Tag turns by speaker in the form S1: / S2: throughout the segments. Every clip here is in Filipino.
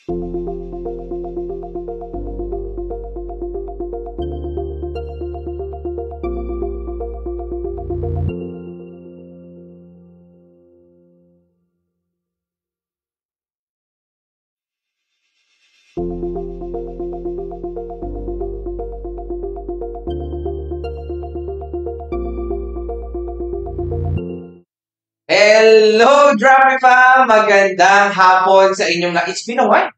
S1: Hello, Dramifa! Magandang hapon sa inyong lahat. It's been a while.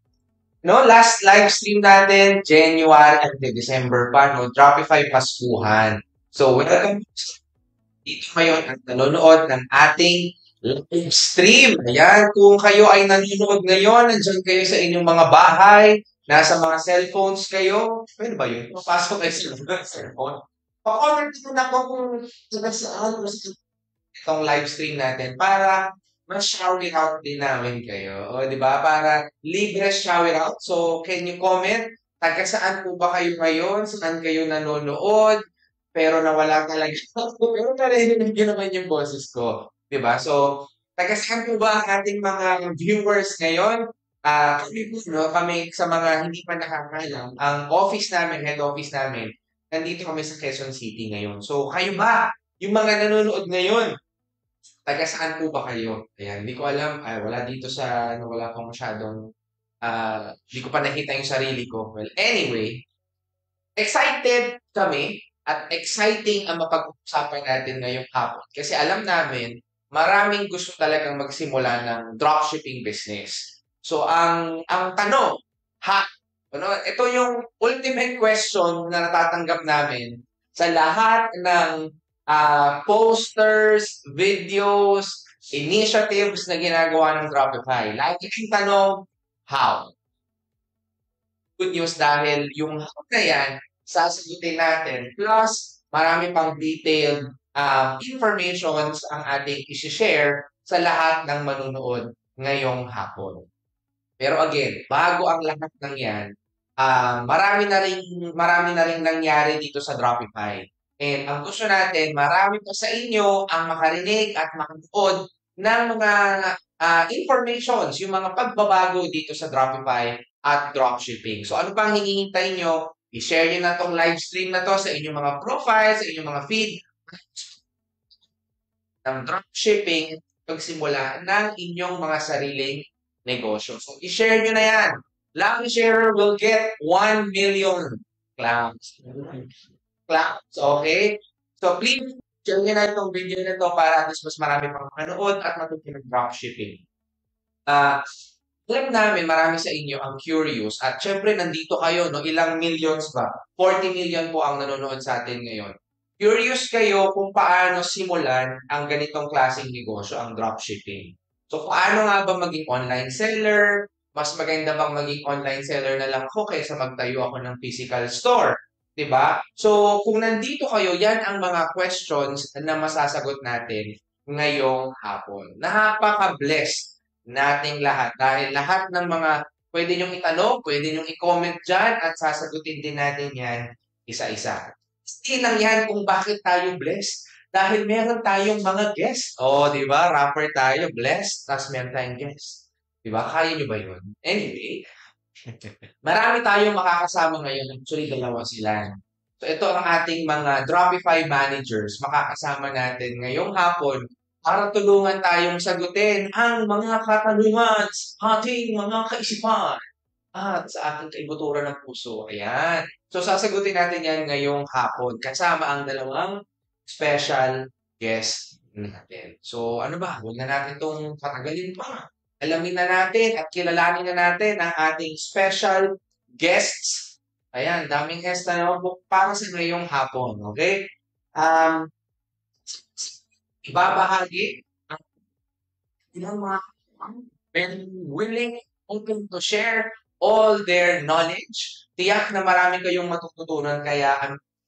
S1: No, last live stream natin, January at December pa, no? Dropify Paskuhan. So, welcome dito ngayon at nanonood ng ating live stream. Ayan, kung kayo ay nanonood ngayon, nandiyan kayo sa inyong mga bahay, nasa mga cellphones kayo. Pwede ba yun? Papasok kayo sa mga cellphone. Pa-comment din ako kung saan itong live stream natin para ma-shout out din namin kayo. O, di ba? Para libre shout out. So, can you comment? Taga saan po ba kayo ngayon? Saan kayo nanonood? Pero nawala talaga ako. Pero narinig nyo naman yung boses ko. Di ba? So, taga saan po ba ang ating mga viewers ngayon? Kami po, no? Kami sa mga hindi pa nakakalam, ang office namin, head office namin, nandito kami sa Quezon City ngayon. So, kayo ba? Yung mga nanonood ngayon, taga saan po ba kayo? Ayan, hindi ko alam. Wala dito sa, ano, wala pang masyadong, hindi ko pa nakita yung sarili ko. Well, anyway, excited kami at exciting ang mapag-uusapan natin ngayong hapon. Kasi alam namin, maraming gusto talagang magsimula ng dropshipping business. So, ang tanong, ano, ito yung ultimate question na natatanggap namin sa lahat ng posters, videos, initiatives na ginagawa ng Dropify. Lagi yung tanong, how? Good news dahil yung how na yan, sasagutin natin. Plus, marami pang detailed informations ang ating isi-share sa lahat ng manunood ngayong hapon. Pero again, bago ang lahat ng yan, marami na ring nangyari dito sa Dropify. And ang gusto natin, marami pa sa inyo ang makarinig at makanood ng mga informations, yung mga pagbabago dito sa Dropify at dropshipping. So ano pang hinihintay nyo? I-share nyo na tong live stream na to sa inyong mga profiles, sa inyong mga feed ng dropshipping pagsimula ng inyong mga sariling negosyo. So i-share nyo na yan. Lucky sharer will get 1 million clams. Clams, okay? So please, share nyo na itong video na to para at least mas marami pang manood at matuto ng dropshipping. Alam namin, marami sa inyo ang curious at syempre nandito kayo, no? Ilang millions ba? 40 million po ang nanonood sa atin ngayon. Curious kayo kung paano simulan ang ganitong klaseng negosyo, ang dropshipping. So, paano nga ba maging online seller? Mas maganda bang maging online seller na lang ako kaysa magtayo ako ng physical store? Diba? So, kung nandito kayo, yan ang mga questions na masasagot natin ngayong hapon. Napaka-blessed nating lahat dahil lahat ng mga pwede nyong itanong, pwede nyong i-comment dyan at sasagutin din natin yan isa-isa. Hindi lang yan kung bakit tayo blessed. Dahil meron tayong mga guests. Oh, di ba? Rapper tayo, blessed, tapos meron tayong guests. Di ba? Kaya nyo ba yun? Anyway, marami tayong makakasama ngayon. Actually, dalawa sila. So, ito ang ating mga Dropify managers. Makakasama natin ngayong hapon para tulungan tayong sagutin ang mga katanungan sa ating mga kaisipan at sa ating kaibuturan ng puso. Ayan. So, sasagutin natin yan ngayong hapon kasama ang dalawang special guest natin. So, ano ba? Huwag na natin itong patagalin pa. Alamin na natin at kilalanin na natin ang ating special guests. Ayan, daming guests na para sa ngayong hapon. Okay? Ibabahagi ang ilang mga and willing, open to share all their knowledge. Tiyak na marami kayong matututunan kaya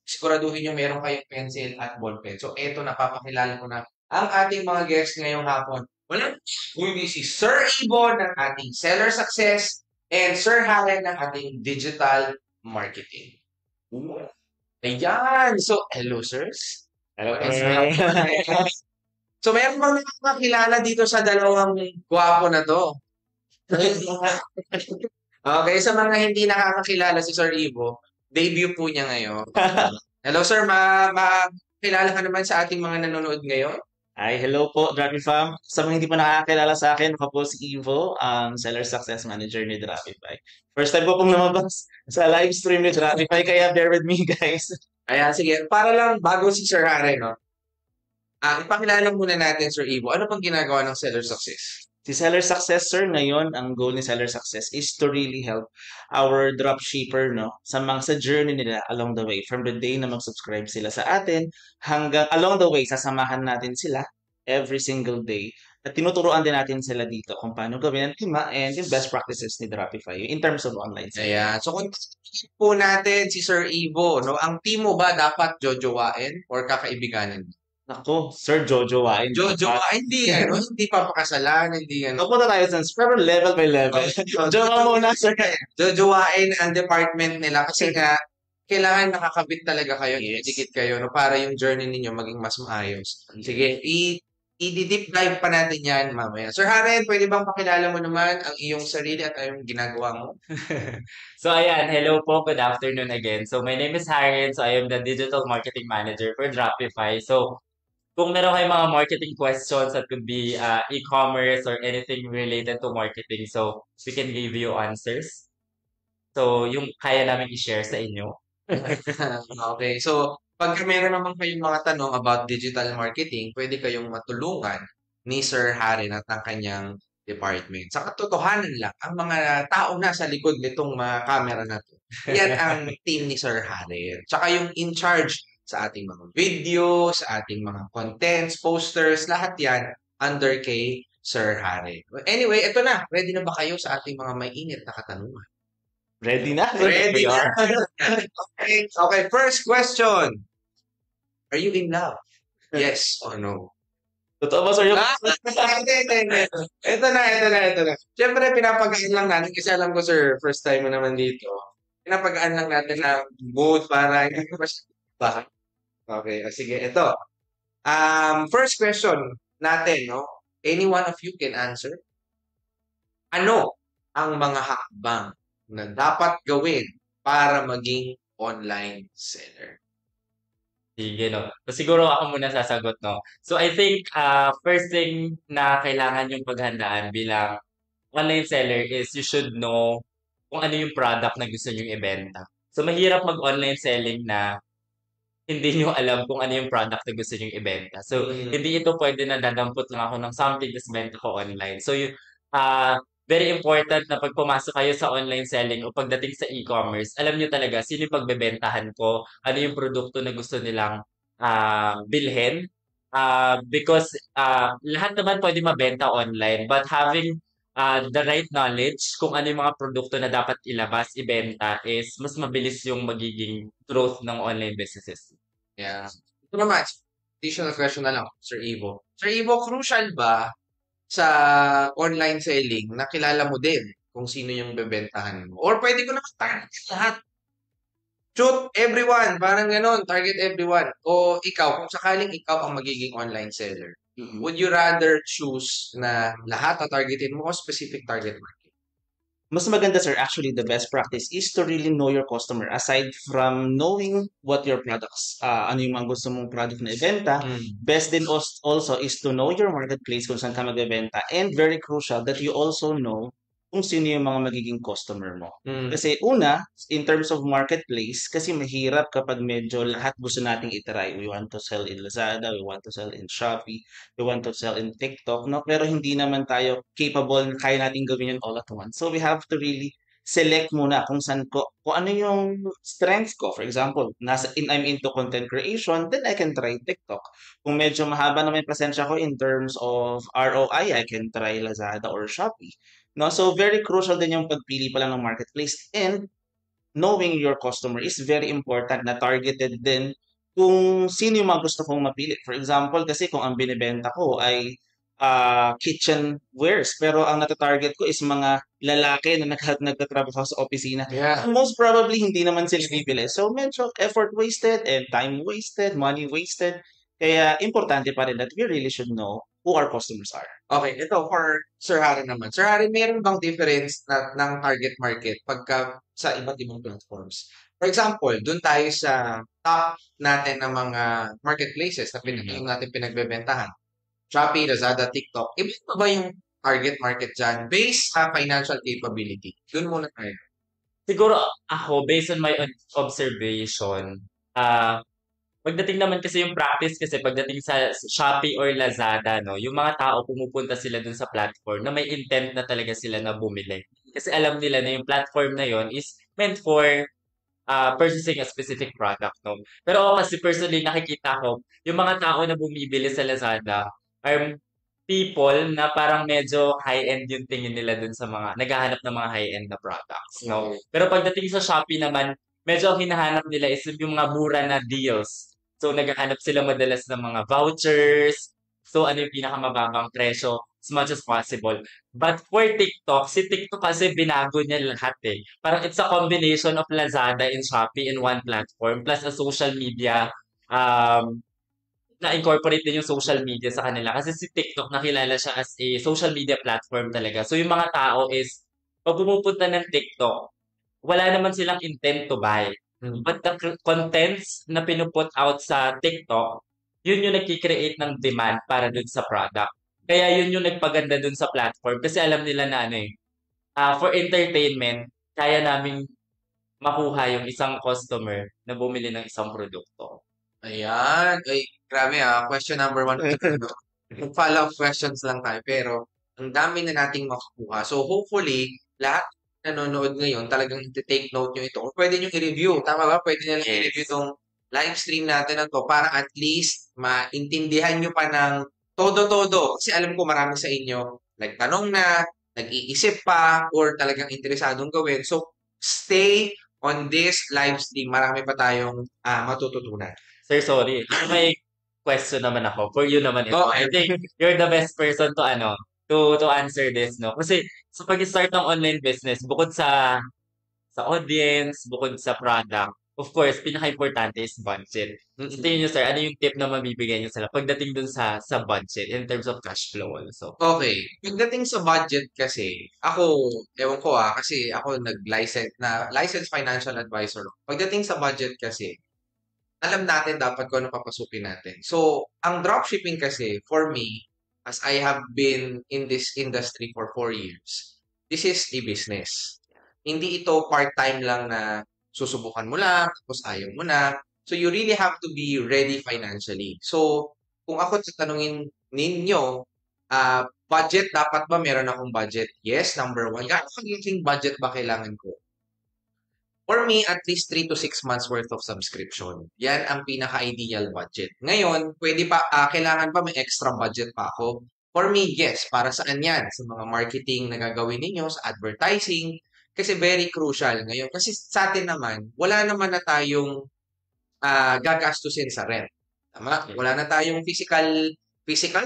S1: siguraduhin nyo meron kayong pencil at ballpen. So, eto, napapakilala ko na ang ating mga guests ngayong hapon. Wala, kundi si Sir Ibon ng ating Seller Success and Sir Halen ng ating Digital Marketing. Ayan! So, hello, sirs. Hello, So, meron bang nakakakilala dito sa dalawang gwapo na to? Okay, sa mga hindi nakakakilala si Sir Ivo, debut po niya ngayon. Hello sir, makilala ka naman sa ating mga nanonood ngayon?
S2: Hi, hello po, Drapi Fam. Sa mga hindi pa nakakakilala sa akin, ako po si Ivo, ang Seller Success Manager ni Drapify. First time po pong lumabas sa live stream ni Drapify, kaya bear with me, guys.
S1: Ayan, sige. Para lang bago si Sir Harry, no? Ipakilala muna natin, Sir Ivo. Ano pang ginagawa ng Seller Success?
S2: Si Seller Success, sir, ngayon, ang goal ni Seller Success is to really help our dropshipper, no, sa journey nila along the way. From the day na mag-subscribe sila sa atin, hanggang along the way, sasamahan natin sila every single day. At tinuturuan din natin sila dito kung paano gawin ang tima and yung best practices ni Dropify in terms of online selling.
S1: Ayan. So, kung po natin si Sir Ivo, no? Ang team mo ba dapat jojowain or kakaibiganin?
S2: Ako, Sir Jojo Wain.
S1: Jojowain, hindi, ano? Hindi papakasalan, hindi, ano?
S2: Napunta tayo sa pero level by level. Jowa muna, sir.
S1: Jojowain ang department nila kasi nga, kailangan nakakabit talaga kayo, dikit kayo, no? Para yung journey ninyo maging mas maayos. Sige, i-deep dive pa natin yan mamaya. Sir Haren, pwede bang pakilala mo naman ang iyong sarili at ang ginagawa mo?
S3: So ayan, hello po, good afternoon again. So my name is Harry, so I am the Digital Marketing Manager for Dropify. So kung meron kayong mga marketing questions that could be e-commerce or anything related to marketing, so we can give you answers. So yung kaya namin i-share sa inyo.
S1: Okay. So, pagka meron naman kayong mga tanong about digital marketing, pwede kayong matulungan ni Sir Harin at ang kanyang department. Sa katotohanan lang, ang mga tao na sa likod nitong mga camera na to, yan ang team ni Sir Harin. Tsaka yung in charge sa ating mga videos, sa ating mga contents, posters, lahat yan under kay Sir Harin. Anyway, ito na. Ready na ba kayo sa ating mga may init na katanungan?
S2: Ready na?
S1: Ready
S3: We
S1: na.
S3: are.
S1: Okay, okay, first question. Are you in love? Yes or no?
S2: Totoo ba, sir? Yung...
S1: Hindi. Ito na. Siyempre, pinapagaan lang natin kasi alam ko, sir, first time mo naman dito. Pinapagaan lang natin ng mood para hindi ko ba? Okay, sige, ito. First question natin, no? Any one of you can answer. Ano ang mga hakbang na dapat gawin para maging online seller?
S3: Sige, no. So, siguro ako muna sasagot, no. So, I think, first thing na kailangan yung paghandaan bilang online seller is you should know kung ano yung product na gusto nyo ibenta. So, mahirap mag-online selling na hindi nyo alam kung ano yung product na gusto nyo ibenta. So, hindi ito pwede na dadampot lang ako ng something tas benta ko online. So, very important na pag pumasok kayo sa online selling o pagdating sa e-commerce, alam nyo talaga sino yung pagbebentahan ko, ano yung produkto na gusto nilang bilhin. Because lahat naman pwede mabenta online, but having the right knowledge kung ano yung mga produkto na dapat ilabas, ibenta, is mas mabilis yung magiging growth ng online businesses.
S1: Yeah. Ito naman, additional question na lang, Sir Ivo. Sir Ivo, crucial ba sa online selling na kilala mo din kung sino yung bebentahan mo? Or pwede ko naman target lahat. Shoot everyone, parang ganon, target everyone. O ikaw, kung sakaling ikaw ang magiging online seller, would you rather choose na lahat na targetin mo o specific target market?
S2: Mas maganda, sir, actually, the best practice is to really know your customer. Aside from knowing what your products, ano yung mga gusto mong product na ibenta, best din also is to know your marketplace kung saan ka magbebenta. And very crucial that you also know kung sino yung mga magiging customer mo. Kasi una, in terms of marketplace, kasi mahirap kapag medyo lahat gusto nating itry. We want to sell in Lazada, we want to sell in Shopee, we want to sell in TikTok, no? Pero hindi naman tayo capable na kaya natin gawin yun all at once. So we have to really select muna kung kung ano yung strengths ko. For example, I'm into content creation, then I can try TikTok. Kung medyo mahaba na may presensya ko in terms of ROI, I can try Lazada or Shopee. No? So very crucial din yung pagpili pa lang ng marketplace, and knowing your customer is very important na targeted din kung sino yung mga gusto kong mapili. For example, kasi kung ang binibenta ko ay kitchenwares, pero ang natatarget ko is mga lalaki na nagtatrabaho sa opisina.
S1: Yeah.
S2: Most probably, hindi naman sila bibili. So, medyo effort wasted and time wasted, money wasted. Kaya, importante pa rin that we really should know who our customers are.
S1: Okay, ito for Sir Harry naman. Sir Harry, meron bang difference ng target market pagka sa iba't ibang platforms? For example, dun tayo sa top natin ng mga marketplaces na
S3: Mhm.
S1: natin pinagbebentahan. Shopee, Lazada, TikTok. Iba pa ba yung target market dyan based sa financial capability? Dun muna tayo.
S3: Siguro ako, based on my observation, pagdating naman kasi yung practice kasi pagdating sa Shopee or Lazada, no, yung mga tao pumupunta sila dun sa platform na may intent na talaga sila na bumili. Kasi alam nila na yung platform na yon is meant for purchasing a specific product, no? Pero ako kasi personally nakikita ko, yung mga tao na bumibili sa Lazada are people na parang medyo high-end yung tingin nila dun sa mga naghahanap ng mga high-end na products, no? Pero pagdating sa Shopee naman, medyo ang hinahanap nila is yung mga mura na deals. So, naghahanap sila madalas ng mga vouchers. So, ano yung pinakamababang presyo as much as possible. But for TikTok, si TikTok kasi binago niya lahat eh. Parang it's a combination of Lazada and Shopee in one platform plus a social media um, na-incorporate din yung social media sa kanila. Kasi si TikTok nakilala siya as a social media platform talaga. So yung mga tao is, pag pumupunta ng TikTok, wala naman silang intent to buy. But the contents na pinuput out sa TikTok, yun yung nagki-create ng demand para dun sa product. Kaya yun yung nagpaganda dun sa platform. Kasi alam nila na ano eh, for entertainment, kaya naming makuha yung isang customer na bumili ng isang produkto.
S1: Ayan. Ay, grabe Question number one. Mag-follow-up questions lang tayo. Pero, ang dami na nating makukuha. So, hopefully, lahat na nanonood ngayon, talagang take note nyo ito. O pwede nyo i-review. Tama ba? Pwede nyo i-review itong live stream natin na to para at least maintindihan nyo pa ng todo-todo. Kasi alam ko marami sa inyo nagtanong na, nag-iisip pa, or talagang interesadong gawin. So, stay on this live stream. Marami pa tayong matututunan.
S3: Sir, sorry. May question naman ako. For you naman ito.
S1: Okay.
S3: I think you're the best person to ano, to answer this, no? Kasi sa pag-start ng online business, bukod sa audience, bukod sa product, of course, pinaka-importante is budget. Sa tingin niyo, sir, ano yung tip na mabibigay niyo sila pagdating dun sa budget in terms of cash flow also?
S1: Okay. Pagdating sa budget kasi, ako, ewan ko kasi ako licensed financial advisor. Pagdating sa budget kasi, alam natin dapat kung ano papasukin natin. So, ang dropshipping kasi, for me, as I have been in this industry for 4 years, this is a business. Hindi ito part-time lang na susubukan mo lang, tapos ayaw mo na. So, you really have to be ready financially. So, kung ako tatanungin ninyo, budget, dapat ba meron akong budget? Yes, number one. Gaano kaging budget ba kailangan ko? For me, at least 3 to 6 months worth of subscription. Yan ang pinaka-ideal budget. Ngayon, pwede pa, kailangan pa may extra budget pa ako? For me, yes. Para saan yan? Sa mga marketing na gagawin ninyo, sa advertising. Kasi very crucial ngayon. Kasi sa atin naman, wala naman na tayong gagastusin sa rent. Tama? Wala na tayong physical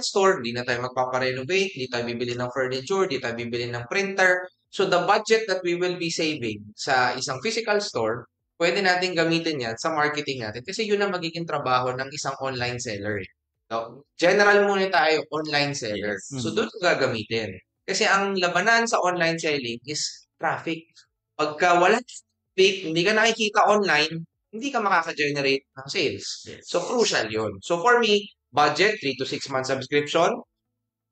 S1: store, di na tayo magpaparenovate, di tayo bibili ng furniture, di tayo bibili ng printer. So the budget that we will be saving sa isang physical store, pwede natin gamitin yan sa marketing natin kasi yun ang magiging trabaho ng isang online seller. So, general muna tayo, online seller. So doon ko gagamitin. Kasi ang labanan sa online selling is traffic. Pagka wala traffic, hindi ka nakikita online, hindi ka makaka-generate ng sales. So crucial yun. So for me, budget, 3 to 6 months subscription.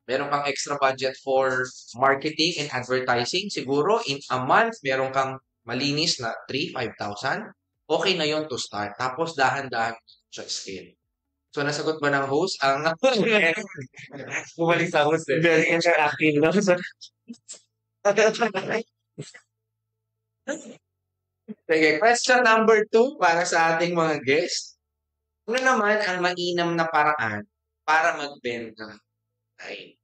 S1: Meron kang extra budget for marketing and advertising. Siguro, in a month, meron kang malinis na 3,000, 5,000. Okay na yon to start. Tapos, dahan-dahan siya scale. So, nasagot ba ng host? Ang
S3: Bumalik sa host eh.
S2: Very interactive, no?
S1: Sige, question number 2 para sa ating mga guests. Ano naman ang mainam na paraan para magbenta? Ay,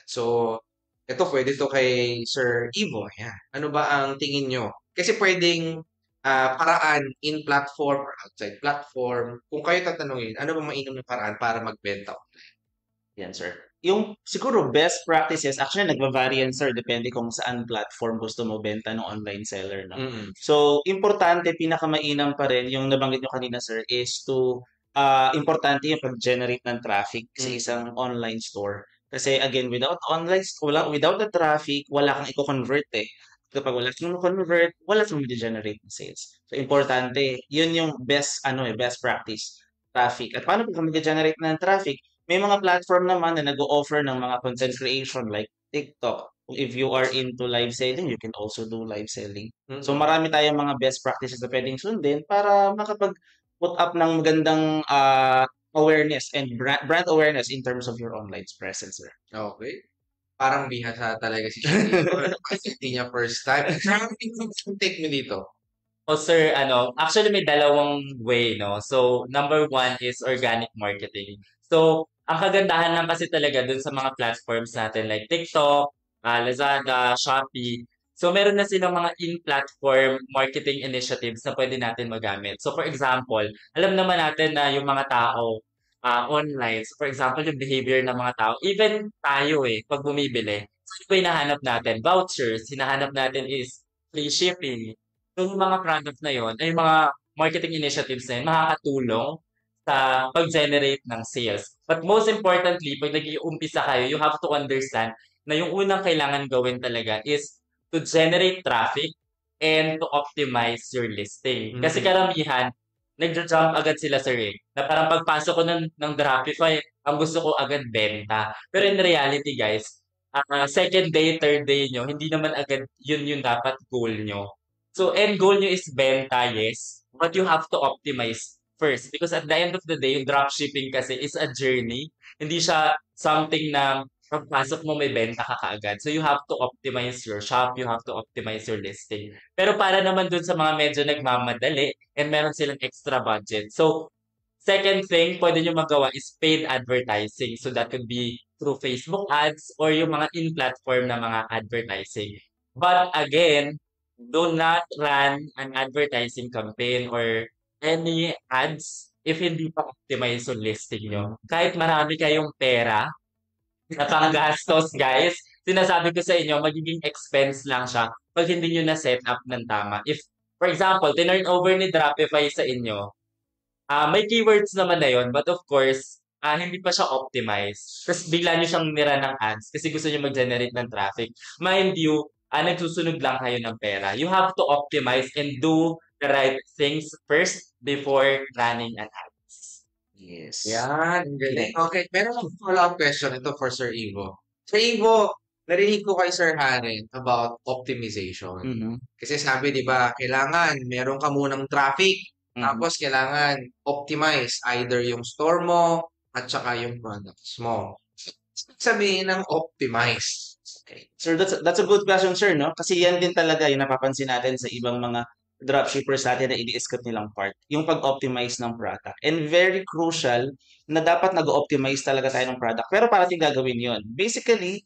S1: so, ito pwede to kay Sir Ivo. Yan. Ano ba ang tingin nyo? Kasi pwedeng paraan in platform or outside platform. Kung kayo tatanungin, ano ba mainam na paraan para magbenta?
S2: Yan, sir. Yung siguro best practices, actually nagva-vary yan, sir, depende kung saan platform gusto mo benta ng online seller. No? So, importante, pinakamainam pa rin, yung nabanggit nyo kanina, sir, is to importante yung pag-generate ng traffic sa isang online store. Kasi again, without the traffic, wala kang i-convert eh. Kapag wala kang convert, wala kang generate ng sales. So importante, yun yung best practice, traffic. At paano kung mag-generate ng traffic? May mga platform naman na nag-o-offer ng mga content creation like TikTok. If you are into live selling, you can also do live selling. So marami tayong mga best practices na pwedeng sundin para makapag-put up ng magandang awareness and brand awareness in terms of your online presence, sir.
S1: Okay. Parang bihasa talaga si Sherry. Kasi hindi niya first time. Ang take mo dito.
S3: Sir, actually may dalawang way, no? So, number one is organic marketing. So, ang kagandahan lang kasi talaga dun sa mga platforms natin like TikTok, Lazada, Shopee. So, meron na silang mga in-platform marketing initiatives na pwede natin magamit. So, for example, alam naman natin na yung mga tao online. So, for example, yung behavior ng mga tao, even tayo pag bumibili, so, yung hinahanap natin, vouchers, hinahanap natin is free shipping. So, yung mga product na yon, ay mga marketing initiatives na yun, makakatulong sa pag-generate ng sales. But most importantly, pag nag-iumpisa kayo, you have to understand na yung unang kailangan gawin talaga is to generate traffic and to optimize your listing. Kasi karamihan, nagja-jump agad sila sir na parang pagpasok ko ng Dropify, ang gusto ko agad benta. Pero in reality guys, second day, third day nyo, hindi naman agad yun yung dapat goal nyo. So end goal nyo is benta, yes, but you have to optimize first. Because at the end of the day, yung dropshipping kasi is a journey. Hindi siya something na pagpasok mo may benta ka kaagad. So you have to optimize your shop, you have to optimize your listing. Pero para naman dun sa mga medyo nagmamadali and meron silang extra budget. So second thing pwede nyo magawa is paid advertising. So that could be through Facebook ads or yung mga in-platform na mga advertising. But again, do not run an advertising campaign or any ads if hindi pa optimize yung listing nyo. Kahit marami kayong pera, na panggastos, guys. Sinasabi ko sa inyo, magiging expense lang siya pag hindi nyo na-set up ng tama. If, for example, tinurn over ni Dropify sa inyo, may keywords naman na yun, but of course, hindi pa siya optimized. Tapos bigla nyo siyang nira ng ads kasi gusto nyo mag-generate ng traffic. Mind you, nagsusunog lang kayo ng pera. You have to optimize and do the right things first before running an ads.
S2: Yes.
S1: Yan, ang galing. Okay, meron akong follow-up question ito for Sir Ivo. Sir Ivo, narinig ko kay Sir Harin about optimization. Kasi sabi, di ba, kailangan meron ka munang traffic, tapos kailangan optimize either yung store mo at saka yung products mo. Sabihin ng optimize.
S2: Okay. Sir, that's a good question, sir, no? Kasi yan din talaga yung napapansin natin sa ibang mga dropshippers natin na i-discuss nilang part, yung pag-optimize ng product. And very crucial na dapat nag-optimize talaga tayo ng product. Pero para ating gagawin yon. Basically,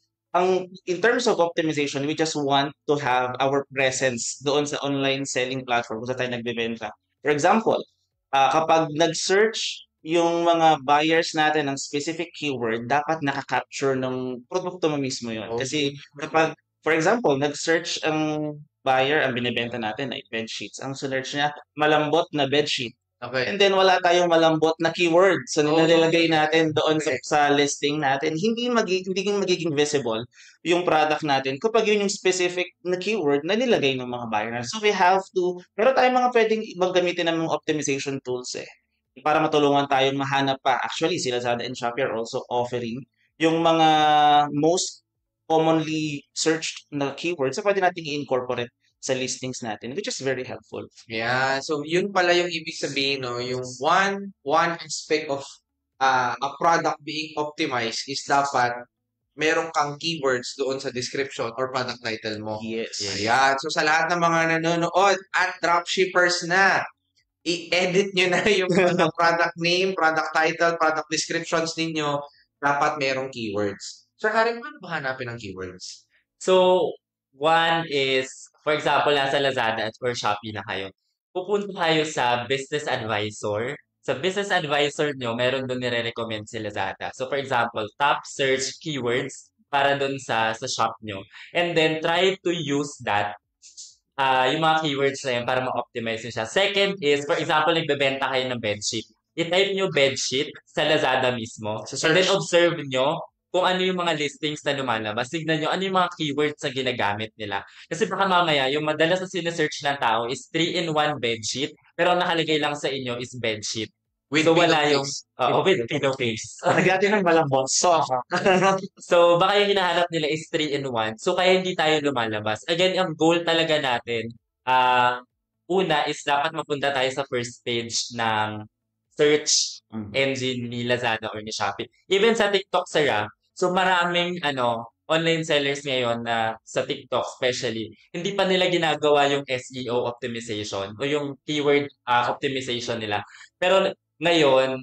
S2: in terms of optimization, we just want to have our presence doon sa online selling platform kung saan tayo nagbebenta. For example, kapag nag-search yung mga buyers natin ng specific keyword, dapat nakaka-capture ng produkto mo mismo yun. Kasi kapag, for example, nag-search ang buyer, ang binibenta natin ay bedsheets. Ang search niya, malambot na bedsheet.
S1: Okay.
S2: And then wala tayong malambot na keyword. So nilalagay natin doon sa listing natin, hindi magiging visible yung product natin kapag yun yung specific na keyword na nilagay ng mga buyer natin. So we have to, pero tayo mga pwedeng maggamitin ng mga optimization tools para matulungan tayong mahanap pa. Actually, sila Lazada and Shopee are also offering yung mga most commonly searched na keywords na pwede natin i-incorporate sa listings natin, which is very helpful.
S1: Yeah, so yun pala yung ibig sabihin, no? Yung one aspect of a product being optimized is dapat meron kang keywords doon sa description or product title mo.
S2: Yes.
S1: Yeah. So sa lahat ng mga nanonood at dropshippers na, i-edit nyo na yung mga product name, product title, product descriptions ninyo, dapat merong keywords. Sir Haring, paano ba hanapin ang keywords?
S3: So, one is, for example, nasa Lazada or Shopee na kayo. Pupunta kayo sa Business Advisor. Sa Business Advisor nyo, meron doon nire-recommend si Lazada. So, for example, top search keywords para doon sa shop nyo. And then, try to use that, yung mga keywords na yun para ma-optimize nyo siya. Second is, for example, nagbebenta kayo ng bedsheet. i-type nyo bedsheet sa Lazada mismo.
S1: Sa
S3: And then
S1: search.
S3: observe nyo kung ano yung mga listings na lumalabas. Tignan nyo ano yung mga keywords na ginagamit nila. Kasi baka mamaya, yung madalas na sinesearch ng tao is 3-in-1 bedsheet, pero ang nakalagay lang sa inyo is bedsheet.
S1: With
S3: So wala yung,
S1: pillowcase.
S3: with pillowcase.
S2: Lagyan natin ng malambot.
S3: So baka yung hinahanap nila is 3-in-1. So kaya hindi tayo lumalabas. Again, ang goal talaga natin, una is dapat mapunta tayo sa first page ng search engine ni Lazada or ni Shopee. Even sa TikTok, sir, so maraming online sellers ngayon na sa TikTok especially, hindi pa nila ginagawa yung SEO optimization o yung keyword optimization nila. Pero ngayon,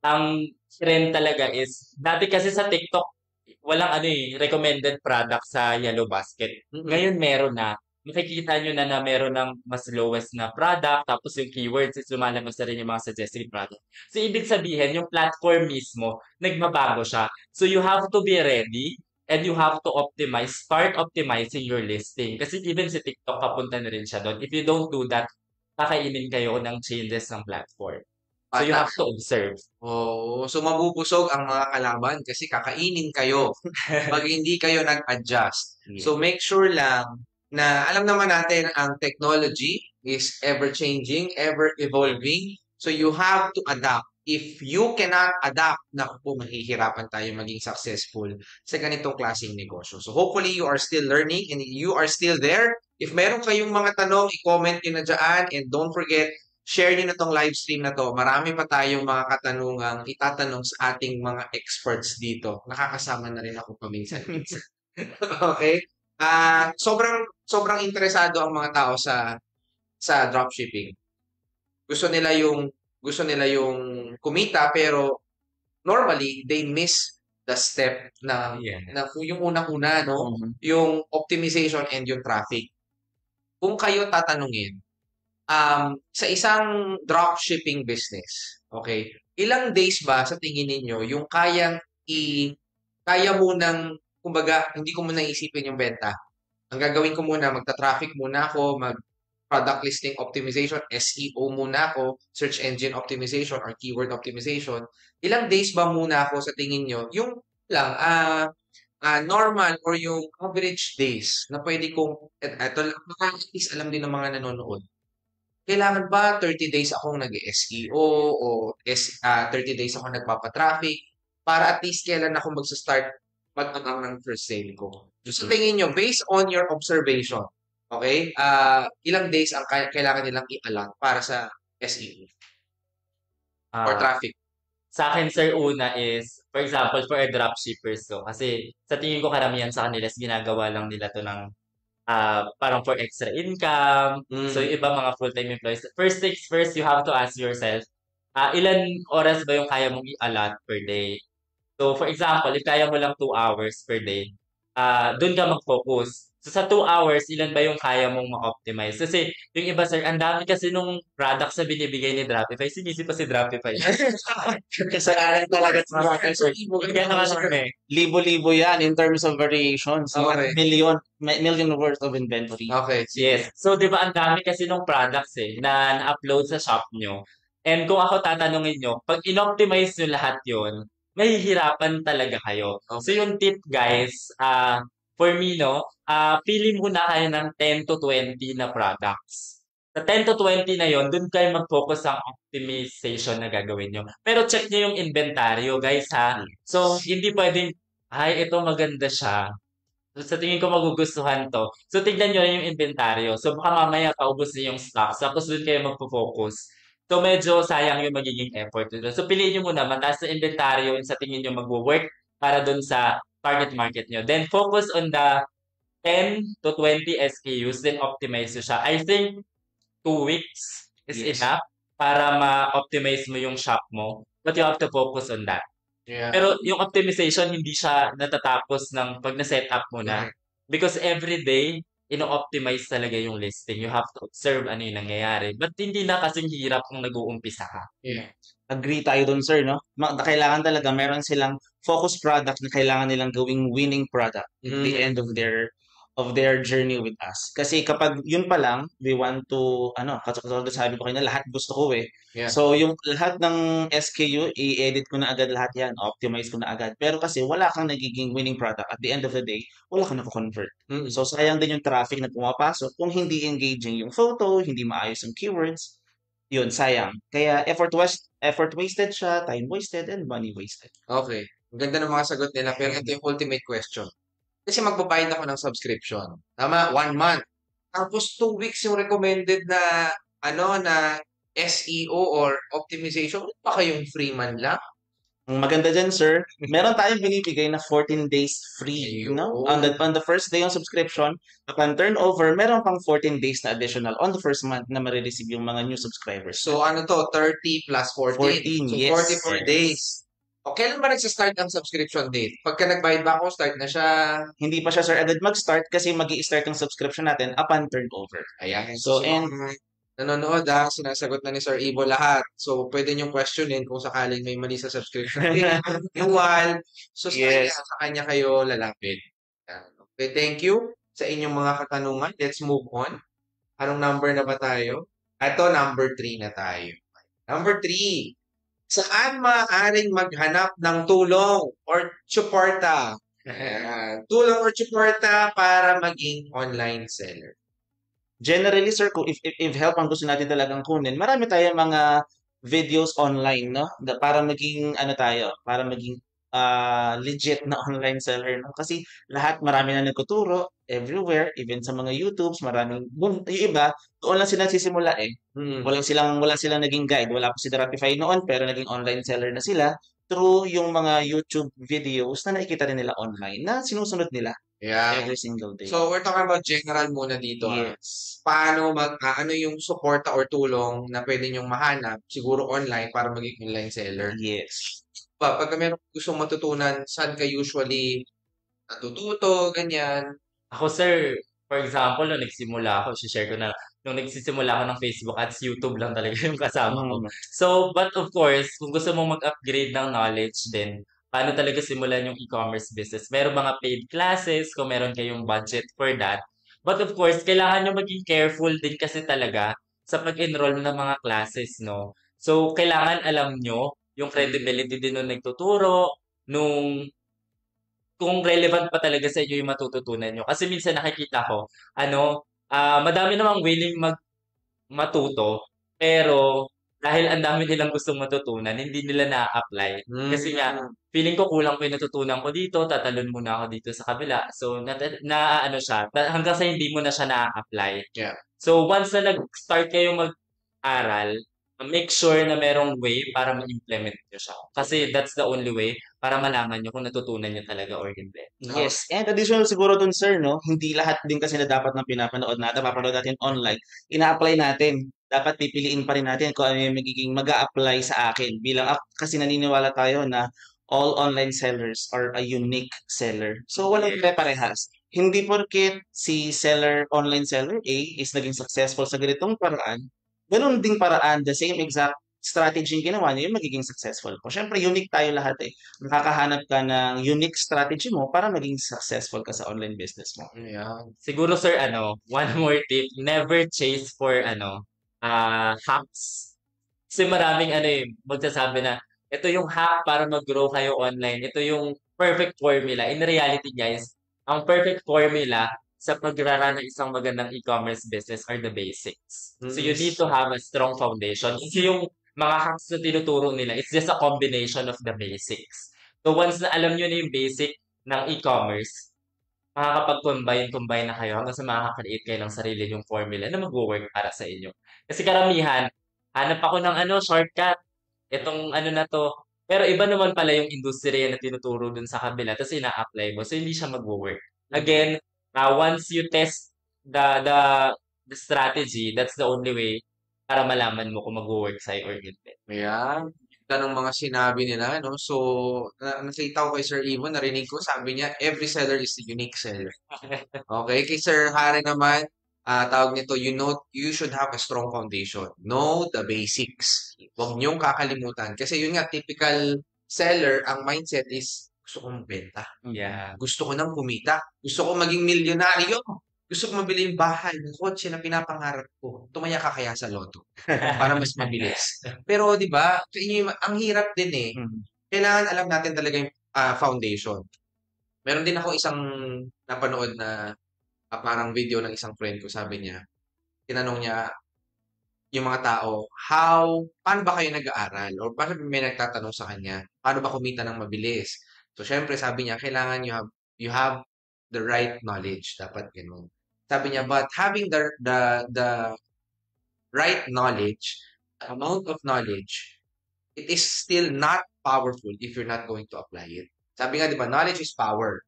S3: ang trend talaga is, dati kasi sa TikTok, walang recommended product sa Yellow Basket. Ngayon meron na. Makikita nyo na meron ng mas lowest na product, tapos yung keywords is lumalabas na rin yung mga suggested product. So, ibig sabihin, yung platform mismo, nagmabago siya. So, you have to be ready and you have to start optimizing your listing. Kasi even si TikTok, papunta na rin siya doon. If you don't do that, kakainin kayo ng changes ng platform. So, you have to observe.
S1: Oh, so mabubusog ang mga kalaban kasi kakainin kayo pag hindi kayo nag-adjust. So make sure lang na alam naman natin ang technology is ever-changing, ever-evolving. So you have to adapt. If you cannot adapt, naku po, mahihirapan tayo maging successful sa ganitong klaseng negosyo. So hopefully you are still learning and you are still there. If meron kayong mga tanong, i-comment nyo na dyan and don't forget, share nyo na tong live stream na to. Marami pa tayong mga katanungang itatanong sa ating mga experts dito. Nakakasama na rin ako paminsan-minsan. Okay? Sobrang interesado ang mga tao sa dropshipping. Gusto nila yung kumita pero normally they miss the step na yung unang-una, no? Yung optimization and yung traffic. Kung kayo tatanungin, sa isang dropshipping business, okay, ilang days ba sa tingin ninyo yung kaya mo nang, kumbaga, hindi ko muna isipin yung benta. Ang gagawin ko muna, magta-traffic muna ako, mag-product listing optimization, SEO muna ako, search engine optimization or keyword optimization. Ilang days ba muna ako sa tingin nyo? Yung lang, normal or yung average days na pwede kong, eto lang, at least alam din ng mga nanonood. Kailangan ba 30 days akong nag-SEO o 30 days akong nagpapatraffic para at least kailan ako mag-start mag-abang ng first sale ko? So tingin nyo, based on your observation, okay, ilang days ang kailangan nilang i-allot para sa SEO or traffic?
S3: Sa akin, sir, una is, for example, for a dropshippers, so, kasi sa tingin ko karamihan sa kanila is ginagawa lang nila to ng parang for extra income. So, yung iba mga full-time employees. First things first, you have to ask yourself, ilan oras ba yung kaya mong i-allot per day? So, for example, if kaya mo lang 2 hours per day, doon ka mag-focus. So, sa 2 hours, ilan ba yung kaya mong ma-optimize? Kasi, yung iba, sir, ang dami kasi nung products na binibigay ni Dropify. Sinisi pa si Dropify.
S2: Kasalanan talaga sa mga sir.
S3: Kaya naman siya
S2: Libo-libo yan in terms of variations.
S1: Okay.
S2: Million worth of inventory.
S1: Okay.
S3: Yes. So, di ba, ang dami kasi nung products na na-upload sa shop nyo. And kung ako tatanungin nyo, pag in-optimize nyo lahat yon, mahihirapan talaga kayo. So, yung tip, guys, for me, pili muna kayo ng 10 to 20 na products. Sa 10 to 20 na yon, dun kayo mag-focus sa optimization na gagawin nyo. Pero check nyo yung inventaryo, guys, ha? So, hindi pwedeng, ito maganda siya. So, sa tingin ko magugustuhan to. So, tignan nyo yung inventaryo. So, baka mamaya paubos na yung stocks. Tapos dun kayo magpo-focus. So, medyo sayang yung magiging effort. So, piliin nyo muna, mataas na inventaryo yung sa tingin nyo mag-work para dun sa target market nyo. Then, focus on the 10 to 20 SKUs, then optimize nyo siya. I think 2 weeks is enough para ma-optimize mo yung shop mo. But you have to focus on that.
S1: Yeah.
S3: Pero yung optimization, hindi siya natatapos ng pag na-set up mo na. Because every day, ino-optimize talaga yung listing. You have to observe ano yung nangyayari. But hindi na kasing hirap kung nag-uumpisa ka.
S1: Yeah.
S2: Agree tayo dun, sir, no? Kailangan talaga, meron silang focus product na kailangan nilang gawing winning product at the end of their of their journey with us. Kasi kapag yun pa lang, we want to, katulad sabi ko kanina, lahat gusto ko eh.
S1: Yeah.
S2: So, yung lahat ng SKU, i-edit ko na agad lahat yan, optimize ko na agad. Pero kasi wala kang nagiging winning product. At the end of the day, wala kang na-convert. So, sayang din yung traffic na pumapasok kung hindi engaging yung photo, hindi maayos yung keywords. Yun, sayang. Kaya effort wasted siya, time wasted, and money wasted.
S1: Okay. Ang ganda ng mga sagot nila. Pero ito yung ultimate question. Kasi magbabayad ako ng subscription. Tama? 1 month. Tapos 2 weeks yung recommended na na SEO or optimization. Wala pa kayong free man lang?
S2: Ang maganda dyan, sir, meron tayong binibigay na 14 days free, no? On the first day on subscription, upon turnover, meron pang 14 days na additional on the first month na marireceive yung mga new subscribers.
S1: So, 30 plus 14.
S2: 14,
S1: So,
S2: yes.
S1: 44 days. O, kailan ba nagsa-start ang subscription date? Pagka nagbayad ba ako, start na siya?
S2: Hindi pa siya, sir, agad mag-start kasi mag-i-start yung subscription natin upon turnover.
S1: Ayan.
S2: So, and
S1: nanonood sinasagot na ni Sir Ivo lahat. So, pwede niyong questionin kung sakaling may mali sa subscription. Yung wal. So, sa kanya kayo lalapit. Okay, thank you sa inyong mga katanungan. Let's move on. Anong number na ba tayo? Ito, number 3 na tayo. Number 3. Saan maaaring maghanap ng tulong or suporta? Tulong or suporta para maging online seller.
S2: Generally, sir, kung if help ang gusto natin talagang kunin, marami tayong mga videos online, no? Para maging para maging legit na online seller, no? Kasi marami na nagtuturo everywhere, even sa mga YouTubes, maraming yung iba, doon lang sila nagsisimula eh. Wala silang naging guide, wala pa si Rapify noon, pero naging online seller na sila through yung mga YouTube videos na nakikita rin nila online na sinusunod nila.
S1: Yeah.
S2: Every single day.
S1: So, we're talking about general muna dito.
S2: Yes.
S1: Paano ano yung suporta or tulong na pwede nyong mahanap, siguro online, para maging online seller?
S2: Yes.
S1: Pag meron gustong matutunan, saan ka usually natututo, ganyan?
S3: Ako, sir, for example, nung nagsimula ako, share ko na, nung nagsisimula ako ng Facebook ads, YouTube lang talaga yung kasama ko. So, but of course, kung gusto mong mag-upgrade ng knowledge din, paano talaga simulan yung e-commerce business. Meron mga paid classes kung meron kayong budget for that. But of course, kailangan nyo maging careful din kasi talaga sa pag-enroll ng mga classes, no? So, kailangan alam nyo yung credibility din nung nagtuturo, kung relevant pa talaga sa inyo yung matututunan nyo. Kasi minsan nakikita ko, madami namang willing matuto, pero dahil ang dami nilang gustong matutunan, hindi nila na-apply. Kasi nga, feeling ko kulang ko yung natutunan ko dito, tatalon muna ako dito sa kabila. So, hanggang sa hindi mo na siya na-apply.
S1: Yeah.
S3: So, once na nag-start kayo mag-aral, make sure na merong way para ma-implement nyo siya. Kasi that's the only way para malaman nyo kung natutunan nyo talaga or hindi.
S2: Yes. And additional siguro dun, sir, no? Hindi lahat din kasi na dapat na pinapanood natin online, ina-apply natin. Dapat pipiliin pa rin natin kung ano yung magiging mag-a-apply sa akin. Kasi naniniwala tayo na all online sellers are a unique seller. So, walang pare-parehas. Hindi porket si online seller A is naging successful sa ganitong paraan, ganun ding paraan, the same exact strategy yung ginawa niya, yung magiging successful po. Siyempre, unique tayo lahat eh. Nakakahanap ka ng unique strategy mo para maging successful ka sa online business mo.
S1: Yeah.
S3: Siguro, sir, one more tip, never chase for, hacks. Kasi maraming, magsasabi na, ito yung hack para mag-grow kayo online. Ito yung perfect formula. In reality, guys, ang perfect formula sa pagrara ng isang magandang e-commerce business are the basics. So you need to have a strong foundation. Kasi yung mga hacks na tinuturo nila, it's just a combination of the basics. So once na alam nyo na yung basic ng e-commerce, makakapag-combine na kayo hanggang sa makaka-create kayo ng sarili yung formula na mag-work para sa inyo. Kasi karamihan, hanap ako ng shortcut. Itong na to. Pero iba naman pala yung industriya na tinuturo dun sa kabila tapos ina-apply mo. So hindi siya mag-work. Again, once you test the strategy, that's the only way para malaman mo kung mag-work sa'yo or hindi.
S1: Ayan. Ng mga sinabi nila, no? So, nakita ko kay Sir Ivo, narinig ko, sabi niya, every seller is a unique seller. Okay, kay Sir Harry naman, tawag nito, you should have a strong foundation. Know the basics. Huwag niyong kakalimutan. Kasi yun nga, typical seller, ang mindset is, gusto kong benta.
S3: Yeah.
S1: Gusto ko nang kumita. Gusto ko maging milyonaryo. Gusto ko mabili yung bahay, yung kotse na pinapangarap ko. Tumaya ka kaya sa loto para mas mabilis. Pero 'di ba, ang hirap din eh.
S2: Mhm.
S1: Kailangan alam natin talaga yung foundation. Meron din ako isang napanood na parang video ng isang friend ko, sabi niya, tinanong niya yung mga tao, paano ba kayo nag-aaral? Or bakit may nagtatanong sa kanya, paano ba kumita ng mabilis? So, syempre, sabi niya, kailangan you have the right knowledge. Dapat ganun. Sabi niya, but having the right knowledge, amount of knowledge, it is still not powerful if you're not going to apply it. Sabi nga, di ba, knowledge is power.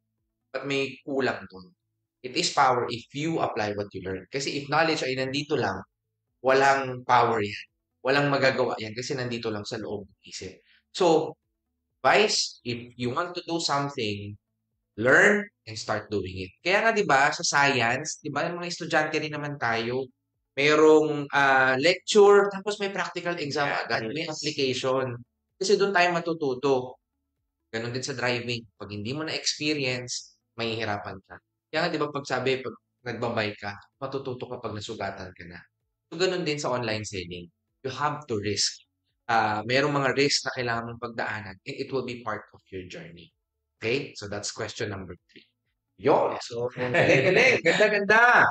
S1: But may kulang dun. It is power if you apply what you learn. Kasi if knowledge ay nandito lang, walang power yan. Walang magagawa yan kasi nandito lang sa loob ng isip. So, guys, if you want to do something, learn and start doing it. Kaya nga 'di ba sa science, 'di ba yung mga estudyante rin naman tayo, merong lecture tapos may practical exam agad, may
S2: Yes.
S1: application. Kasi doon tayo matututo. Ganon din sa driving. Pag hindi mo na experience, mahihirapan ka. Kaya nga 'di ba pag nagbabike ka, matututo ka pag nasugatan ka na. So, ganun din sa online selling. You have to risk. Merong mga risk na kailangan mong pagdaanan and it will be part of your journey. Okay? So, that's question number 3. Yun. So, galing. Ganda-ganda.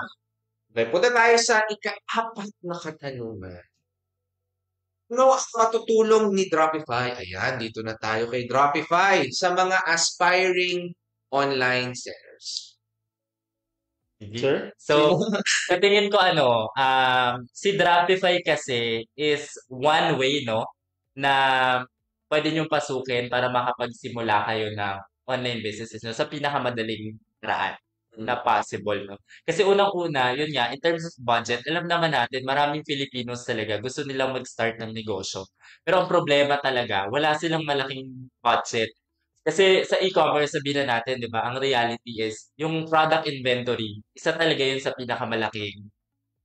S1: Okay, punta tayo sa ika-4 na katanungan. Ano ang matutulong ni Dropify? Ayan, dito na tayo kay Dropify sa mga aspiring online sellers.
S2: Sir?
S3: So, sa tingin ko si Dropify kasi is one way, no, na pwede niyong pasukin para makapagsimula kayo ng online businesses, no, sa pinakamadaling paraan na possible, no. Kasi unang-una, yun nga, in terms of budget, alam naman natin, maraming Filipinos talaga gusto nilang mag-start ng negosyo. Pero ang problema talaga, wala silang malaking budget. Kasi sa e-commerce, sabihin na natin, di ba, ang reality is, yung product inventory, isa talaga yun sa pinakamalaking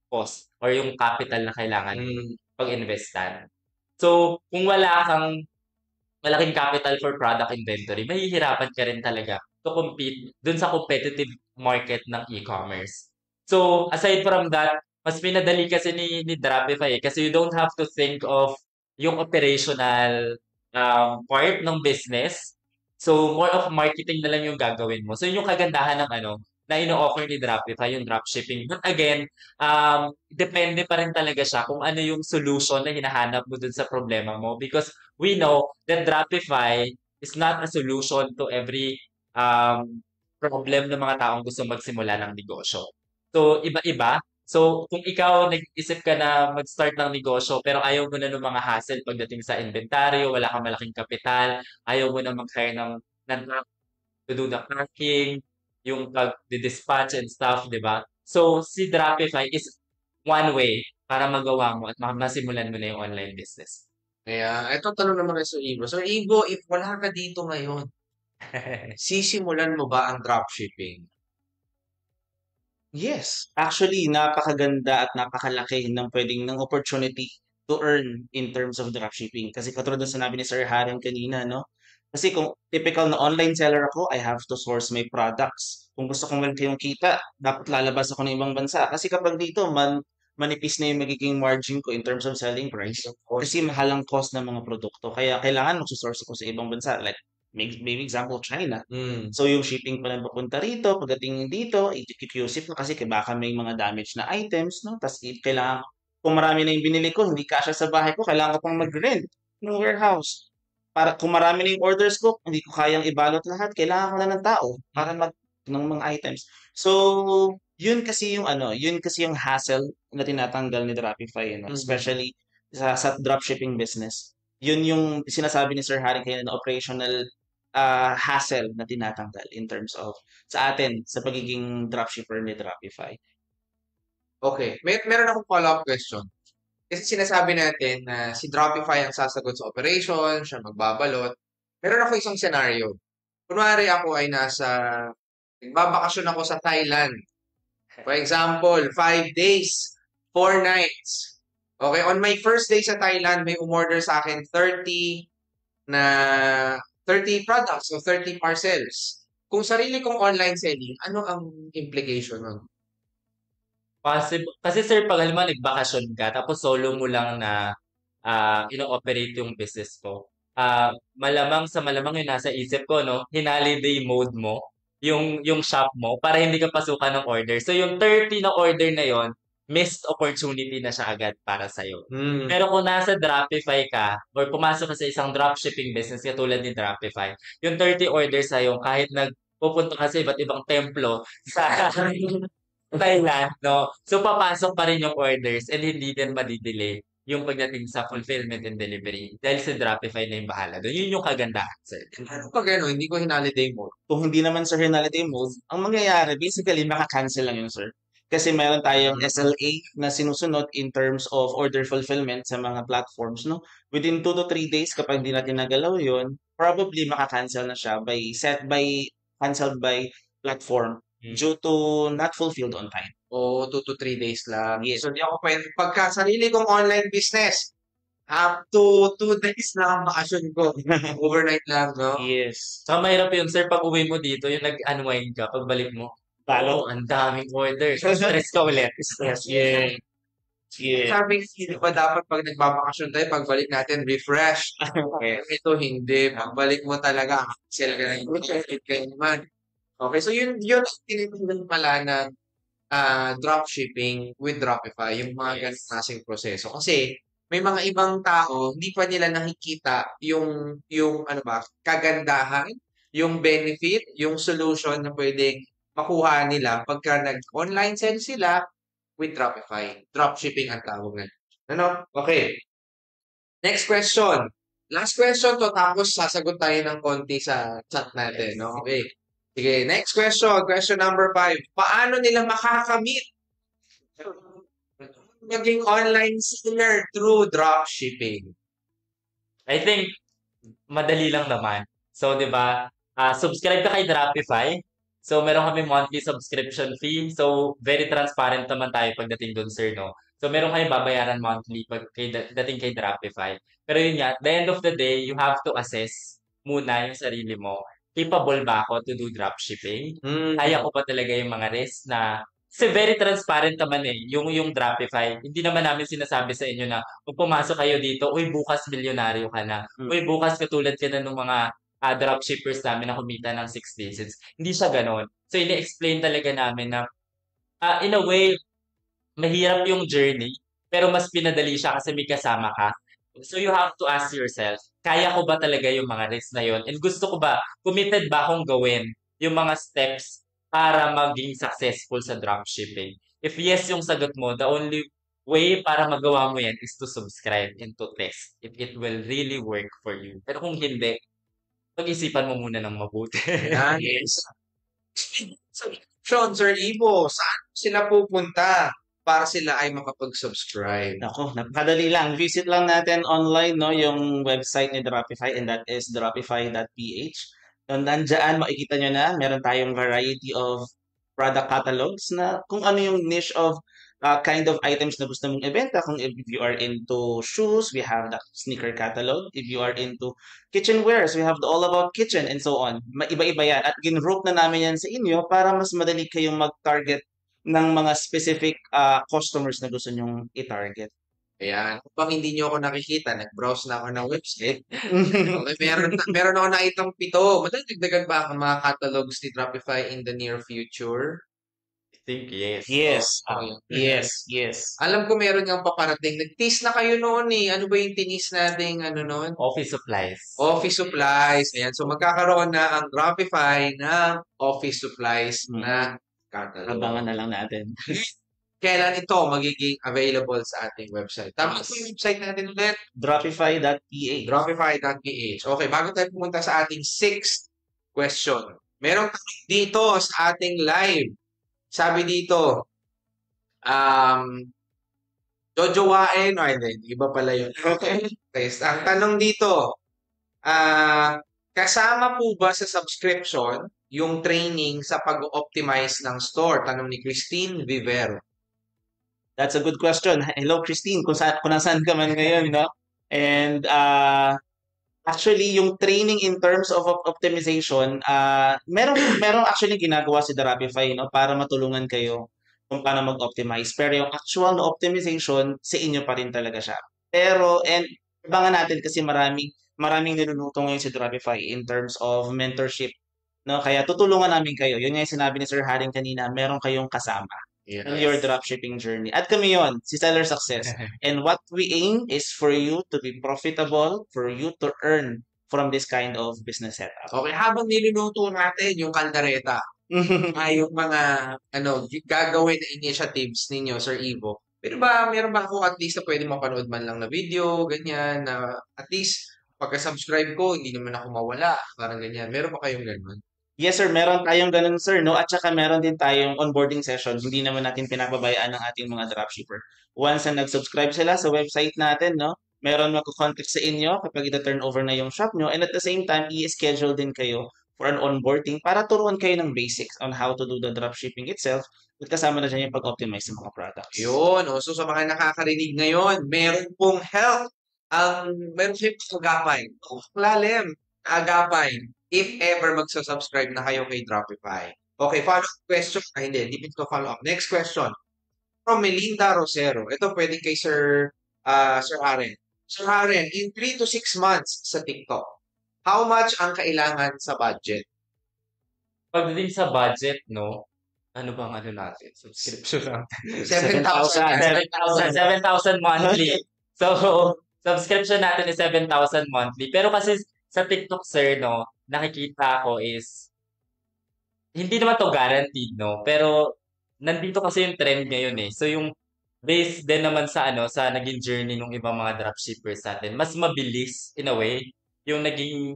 S3: cost or yung capital na kailangan pag-investan. So, kung wala kang malaking capital for product inventory, mahihirapan ka rin talaga to compete dun sa competitive market ng e-commerce. So, aside from that, mas pinadali kasi ni Dropify kasi you don't have to think of yung operational part ng business. So, more of marketing na lang yung gagawin mo. So, yun yung kagandahan ng na ino-offer ni Dropify, yung dropshipping. But again, depende pa rin talaga siya kung ano yung solution na hinahanap mo dun sa problema mo. Because we know that Dropify is not a solution to every problem ng mga taong gusto magsimula ng negosyo. So, iba-iba. So, kung ikaw nag-isip ka na mag-start ng negosyo pero ayaw mo na ng mga hassle pagdating sa inventaryo, wala kang malaking kapital, ayaw mo na mag-hire ng to do the packing, yung pag-dispatch and stuff, di ba? So, si Dropify is one way para magawa mo at masimulan mo na yung online business.
S1: Kaya, ito tanong naman kay Sir Igo. Sir Igo, if wala ka dito ngayon, sisimulan mo ba ang dropshipping?
S2: Yes. Actually, napakaganda at napakalaki ng opportunity to earn in terms of dropshipping. Kasi katulad ng sinabi ni Sir Haring kanina, no? Kasi kung typical na online seller ako, I have to source my products. Kung gusto kong malaki yung kita, dapat lalabas ako ng ibang bansa. Kasi kapag dito, manipis na yung magiging margin ko in terms of selling price. Kasi mahal ang cost ng mga produkto. Kaya kailangan magsusource ako sa ibang bansa. Like, maybe example, China. So, yung shipping pa na papunta rito, pagdating dito, i-QC pa kasi baka may mga damage na items, no? Tapos, kailangan, kung marami na yung binili ko, hindi kasya sa bahay ko, kailangan ko pang mag-rent ng warehouse. Para kung marami na yung orders ko, hindi ko kayang ibalot lahat, kailangan ko na ng tao para ng mga items. So, yun kasi yung hassle na tinatanggal ni Dropify, no? Especially sa dropshipping business. Yun yung sinasabi ni Sir Harry kayo na operational hassle na tinatanggal in terms of sa atin, sa pagiging dropshipper ni Dropify.
S1: Okay. Meron akong follow-up question. Kasi sinasabi natin na si Dropify ang sasagot sa operation, siya magbabalot. Meron ako isang scenario. Kunwari ako ay nagbabakasyon ako sa Thailand. For example, 5 days, 4 nights. Okay, on my first day sa Thailand, may umorder sa akin 30 na 30 products o 30 parcels. Kung sarili kong online selling, ano ang implication nun?
S3: Possible. Kasi sir, pag halimbawa nagbakasyon ka, tapos solo mo lang na ino-operate yung business mo, malamang sa malamang yung nasa isip ko, no, hinaliday mode mo yung shop mo para hindi ka pasukan ng order. So yung 30 na order na yon, missed opportunity na siya agad para sa'yo. Pero kung nasa Dropify ka or pumasok ka sa isang dropshipping business katulad ni Dropify, yung 30 orders sa'yo, kahit nagpupunta ka sa iba't ibang templo sa Thailand, no? So, papasok pa rin yung orders and hindi din madidelay yung pagdating sa fulfillment and delivery dahil si Dropify na yung bahala doon. Yun yung kagandahan, sir.
S1: Ano pag ano, hindi ko hinaliday mode?
S2: Kung hindi naman sa holiday mode, ang mangyayari, basically, maka-cancel lang yun, sir. Kasi meron tayong SLA na sinusunod in terms of order fulfillment sa mga platforms, no? Within 2 to 3 days, kapag hindi natin nagalaw yun, probably maka-cancel na siya canceled by platform due to not fulfilled on time.
S1: O 2 to 3 days lang.
S2: Yes.
S1: So, di ako pwede. Pagka sarili kong online business, up to 2 days na ang bakasyon ko. Overnight lang, no?
S2: Yes.
S3: Saka mahirap yun, sir, pag uwi mo dito, yung nag-unwind ka, pagbalik mo,
S2: Talo.
S3: ang daming orders. Stress ka ulit. Stress.
S2: Yeah. Yeah.
S1: Sabi, hindi ba dapat pag nagbabakasyon tayo, pagbalik natin, refresh? Ito, hindi. Pagbalik mo talaga, cancel ka na yung kayo naman. Okay, so yun tinitingnan pala ng dropshipping with Dropify, yung mga ganong klaseng proseso. Kasi may mga ibang tao, hindi pa nila nakikita yung ano ba, kagandahan, yung benefit, yung solution na pwedeng makuha nila pagka nag-online sell sila with Dropify. Dropshipping ang tawag na. Ano? Okay. Next question. Last question to, tapos sasagot tayo ng konti sa chat natin. No? Okay. Sige, next question. Question number 5. Paano nila makakamit maging online seller through dropshipping?
S3: I think, madali lang naman. So, di ba, subscribe ka kay Dropify. So, meron kami monthly subscription fee. So, very transparent naman tayo pagdating dun, sir, no? So, meron kayo babayaran monthly dating kay Dropify. Pero yun nga, at the end of the day, you have to assess muna yung sarili mo. Capable ba ako to do dropshipping? Kaya ko pa talaga yung mga risks na kasi very transparent naman eh, yung Dropify. Hindi naman namin sinasabi sa inyo na kung pumasok kayo dito, uy, bukas milyonaryo ka na. Uy, bukas katulad ka na ng mga dropshippers namin na kumita ng 6 digits. Hindi siya ganon. So, ini-explain talaga namin na in a way, mahirap yung journey, pero mas pinadali siya kasi may kasama ka. So, you have to ask yourself, kaya ko ba talaga yung mga risks na yun? And gusto ko ba, committed ba akong gawin yung mga steps para maging successful sa dropshipping? If yes yung sagot mo, the only way para magawa mo yan is to subscribe and to test if it will really work for you. Pero kung hindi, pag-isipan mo muna ng mabuti.
S1: Yes. So, Sean, Sir Ivo, saan sila pupunta para sila ay makapag-subscribe?
S2: Nako, napakadali lang. Visit lang natin online, no, yung website ni Dropify, and that is dropify.ph. Nandyan, makikita nyo na, meron tayong variety of product catalogs na kung ano yung niche of kind of items na gusto mong ibenta. Kung if you are into shoes, we have the sneaker catalog. If you are into kitchenwares, we have the all about kitchen and so on. Iba-iba yan. At ginrope na namin yan sa inyo para mas madali kayong mag-target ng mga specific customers na gusto nyong i-target.
S1: Ayan. Kung hindi nyo ako nakikita, nag-browse na ako ng website. Okay, meron ako nakitang 7. Madagdagan ba ang mga catalogs ni Dropify in the near future?
S3: I think yes.
S2: Yes.
S1: Okay.
S2: Yes.
S1: Alam ko meron yung paparating. Nag-tease na kayo noon eh. Ano ba yung tinis nating noon?
S3: Office supplies.
S1: Office supplies. Ayan. So magkakaroon na ang Dropify ng office supplies na catalog.
S2: Abangan na lang natin.
S1: Kailan ito magiging available sa ating website? Tama po yung website natin ulit.
S2: Dropify.ph.
S1: Dropify.ph. Okay, bago tayo pumunta sa ating 6th question. Merong tanong dito sa ating live. Sabi dito, jojowain, or hindi, iba pala yun. Okay. Ang tanong dito, kasama po ba sa subscription yung training sa pag-optimize ng store? Tanong ni Christine Vivero.
S2: That's a good question. Hello, Christine, kung nasaan ka man ngayon, no? And Actually, yung training in terms of optimization, merong actually ginagawa si Therapify, no, para matulungan kayo kung paano mag-optimize. Pero yung actual na optimization, sa inyo pa rin talaga siya. Pero, and abangan natin kasi maraming niluluto ngayon si Therapify in terms of mentorship. No, kaya tutulungan namin kayo. Yun nga yung sinabi ni Sir Haring kanina, meron kayong kasama in your
S3: Yes.
S2: dropshipping journey. At kami yon, si Seller Success. And what we aim is for you to be profitable, for you to earn from this kind of business setup.
S1: Okay, habang niluluto natin yung kaldereta, yung mga gagawin na initiatives ninyo, Sir Ivo, pero meron ba ako at least na pwede mapanood man lang na video, ganyan, na at least pagka-subscribe ko, hindi naman ako mawala, parang ganyan. Meron ba kayong ganun?
S2: Yes sir, meron tayong ganun sir, no? At saka meron din tayong onboarding session. Hindi naman natin pinapabayaan ng ating mga dropshipper. Once na nag-subscribe sila sa website natin, no? Meron magko-contact sa inyo kapag ita-turn over na yung shop nyo. And at the same time, i-schedule din kayo for an onboarding para turuan kayo ng basics on how to do the dropshipping itself. At kasama na dyan yung pag-optimize ng mga products.
S1: Yun, so sa mga nakakarinig ngayon, meron pong help meron siyang agapay. Lalim, agapay. If ever magsa-subscribe na kayo kay Dropify. Okay, follow-up question. Hindi ito follow-up. Next question. From Melinda Rosero. Ito pwede kay Sir Aren. Sir Aren, in 3 to 6 months sa TikTok, how much ang kailangan sa budget?
S3: Pagdating sa budget, no? Ano bang natin? Subscription natin.
S1: 7,000.
S3: 7,000 monthly. So, subscription natin is 7,000 monthly. Pero kasi sa TikTok, sir, no, nakikita ko is, hindi naman to guaranteed, no? Pero, nandito kasi yung trend ngayon eh. So, yung based din naman sa sa naging journey ng ibang mga dropshippers natin, mas mabilis, in a way, yung naging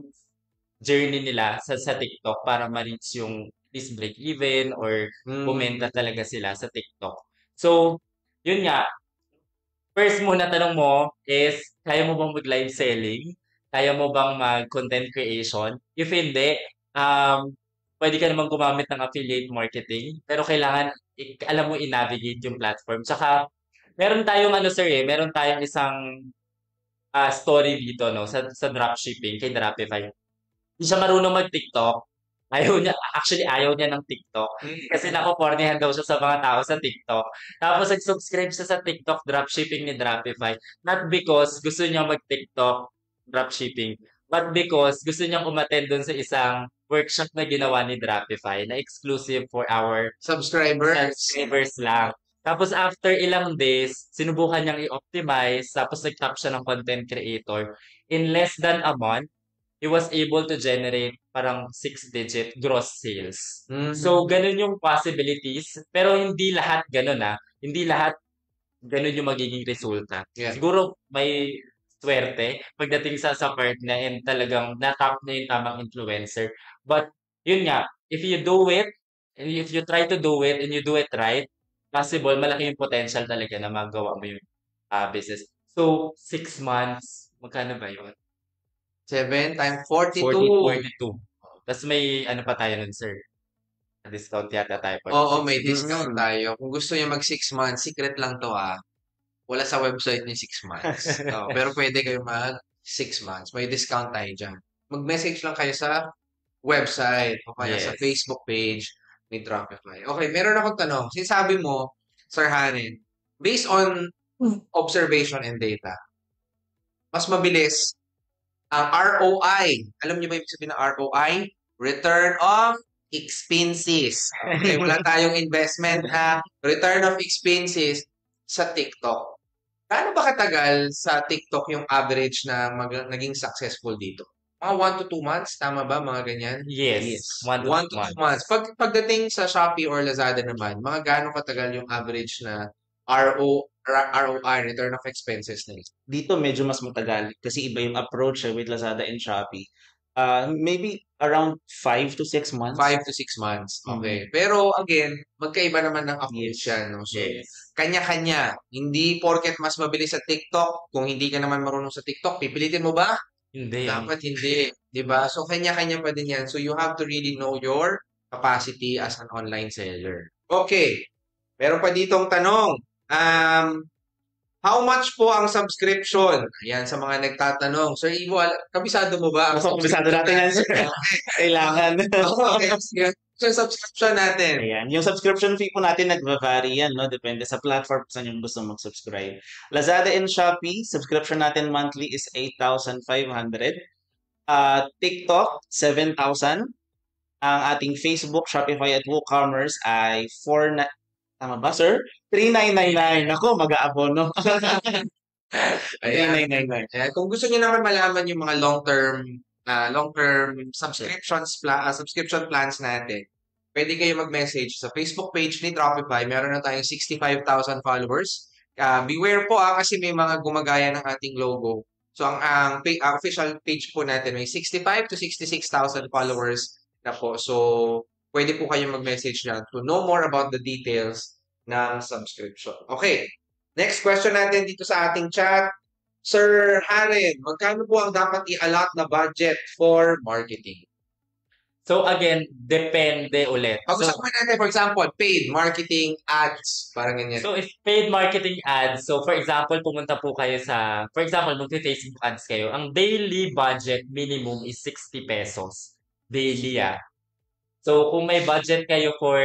S3: journey nila sa TikTok para ma-reach yung at least break even or bumenta talaga sila sa TikTok. So, yun nga. First muna tanong mo is, kaya mo bang mag-live selling? Kaya mo bang mag-content creation? If hindi, pwede ka naman gumamit ng affiliate marketing. Pero kailangan, alam mo i-navigate yung platform. Tsaka, meron tayong meron tayong isang story dito, no, sa dropshipping, kay Dropify. Hindi siya marunong mag-TikTok. Ayaw niya ng TikTok. Kasi nakukornihan daw siya sa mga tao sa TikTok. Tapos nag-subscribe siya sa TikTok dropshipping ni Dropify. Not because gusto niya mag-TikTok dropshipping, but because gusto niyang umattend doon sa isang workshop na ginawa ni Dropify na exclusive for our subscribers lang. Tapos after ilang days, sinubukan niyang i-optimize, tapos nag-tap siya ng content creator. In less than a month, he was able to generate parang 6-digit gross sales. So, ganun yung possibilities. Pero hindi lahat ganun Hindi lahat ganun yung magiging resulta.
S1: Yeah.
S3: Siguro may swerte pagdating sa part na and talagang na-tap na yung tamang influencer. But, yun nga, if you do it, if you try to do it and you do it right, possible, malaki yung potential talaga na magawa mo yung business. So, 6 months, magkano ba yun?
S1: 7 times 42.
S3: 42. Tapos may pa tayo nun, sir? Discount yata tayo.
S1: Oo, may discount tayo. Kung gusto niyo mag 6 months, secret lang to Wala sa website ni 6 months. Pero pwede kayo mag 6 months. May discount tayo dyan. Mag-message lang kayo sa website o kaya sa Facebook page ni Dropify. Okay, meron akong tanong. Sinasabi mo, Sir Harin, based on observation and data, mas mabilis ang ROI. Alam niyo ba ibig sabihin ng ROI? Return of expenses. Okay, wala tayong investment return of expenses sa TikTok. Gaano ba katagal sa TikTok yung average na naging successful dito? Mga 1 to 2 months? Tama ba? Mga ganyan?
S3: Yes. 1 to 2
S1: months. Pagdating sa Shopee or Lazada naman, mga gaano katagal yung average na ROI, return of expenses nila?
S2: Dito medyo mas matagal kasi iba yung approach with Lazada and Shopee. Maybe around 5 to 6 months.
S1: 5 to 6 months. Okay. Pero again, magkaiba naman ng approach yan. No? So, kanya-kanya. Hindi porket mas mabilis sa TikTok, kung hindi ka naman marunong sa TikTok, pipilitin mo ba?
S3: Hindi.
S1: Dapat hindi. Diba? So, kanya-kanya pa din yan. So, you have to really know your capacity as an online seller. Okay. Meron pa ditong tanong. How much po ang subscription? Ayan, sa mga nagtatanong. Sir Ivo, kabisado mo ba ang
S2: Kabisado
S1: subscription
S2: natin yan, sir.
S1: natin?
S2: Kailangan.
S1: Okay, sige. So, subscription natin.
S2: Ayan. Yung subscription fee po natin nagva-vary yan, no? Depende sa platform kung saan yung gusto mag-subscribe. Lazada and Shopee, subscription natin monthly is 8,500. TikTok, 7,000. Ang ating Facebook, Shopify at WooCommerce ay tama ba, sir? 3,999. Ako, mag-aabono.
S1: Ayan.
S2: 3,999.
S1: Ayan. Kung gusto niyo naman malaman yung mga long-term subscription plans natin, pwede kayo mag-message sa Facebook page ni Dropify. Meron na tayong 65,000 followers. Beware po kasi may mga gumagaya ng ating logo. So, ang official page po natin may 65 to 66,000 followers na po. So, pwede po kayong mag-message na to know more about the details ng subscription. Okay. Next question natin dito sa ating chat. Sir Haren, magkano po ang dapat i-allot na budget for marketing?
S3: So again, depende ulit.
S1: Pag-usapan natin, for example, paid marketing ads, parang ganyan.
S3: So if paid marketing ads, so for example, pumunta po kayo for example, magti-Facebook ads kayo, ang daily budget minimum is 60 pesos. Daily So kung may budget kayo for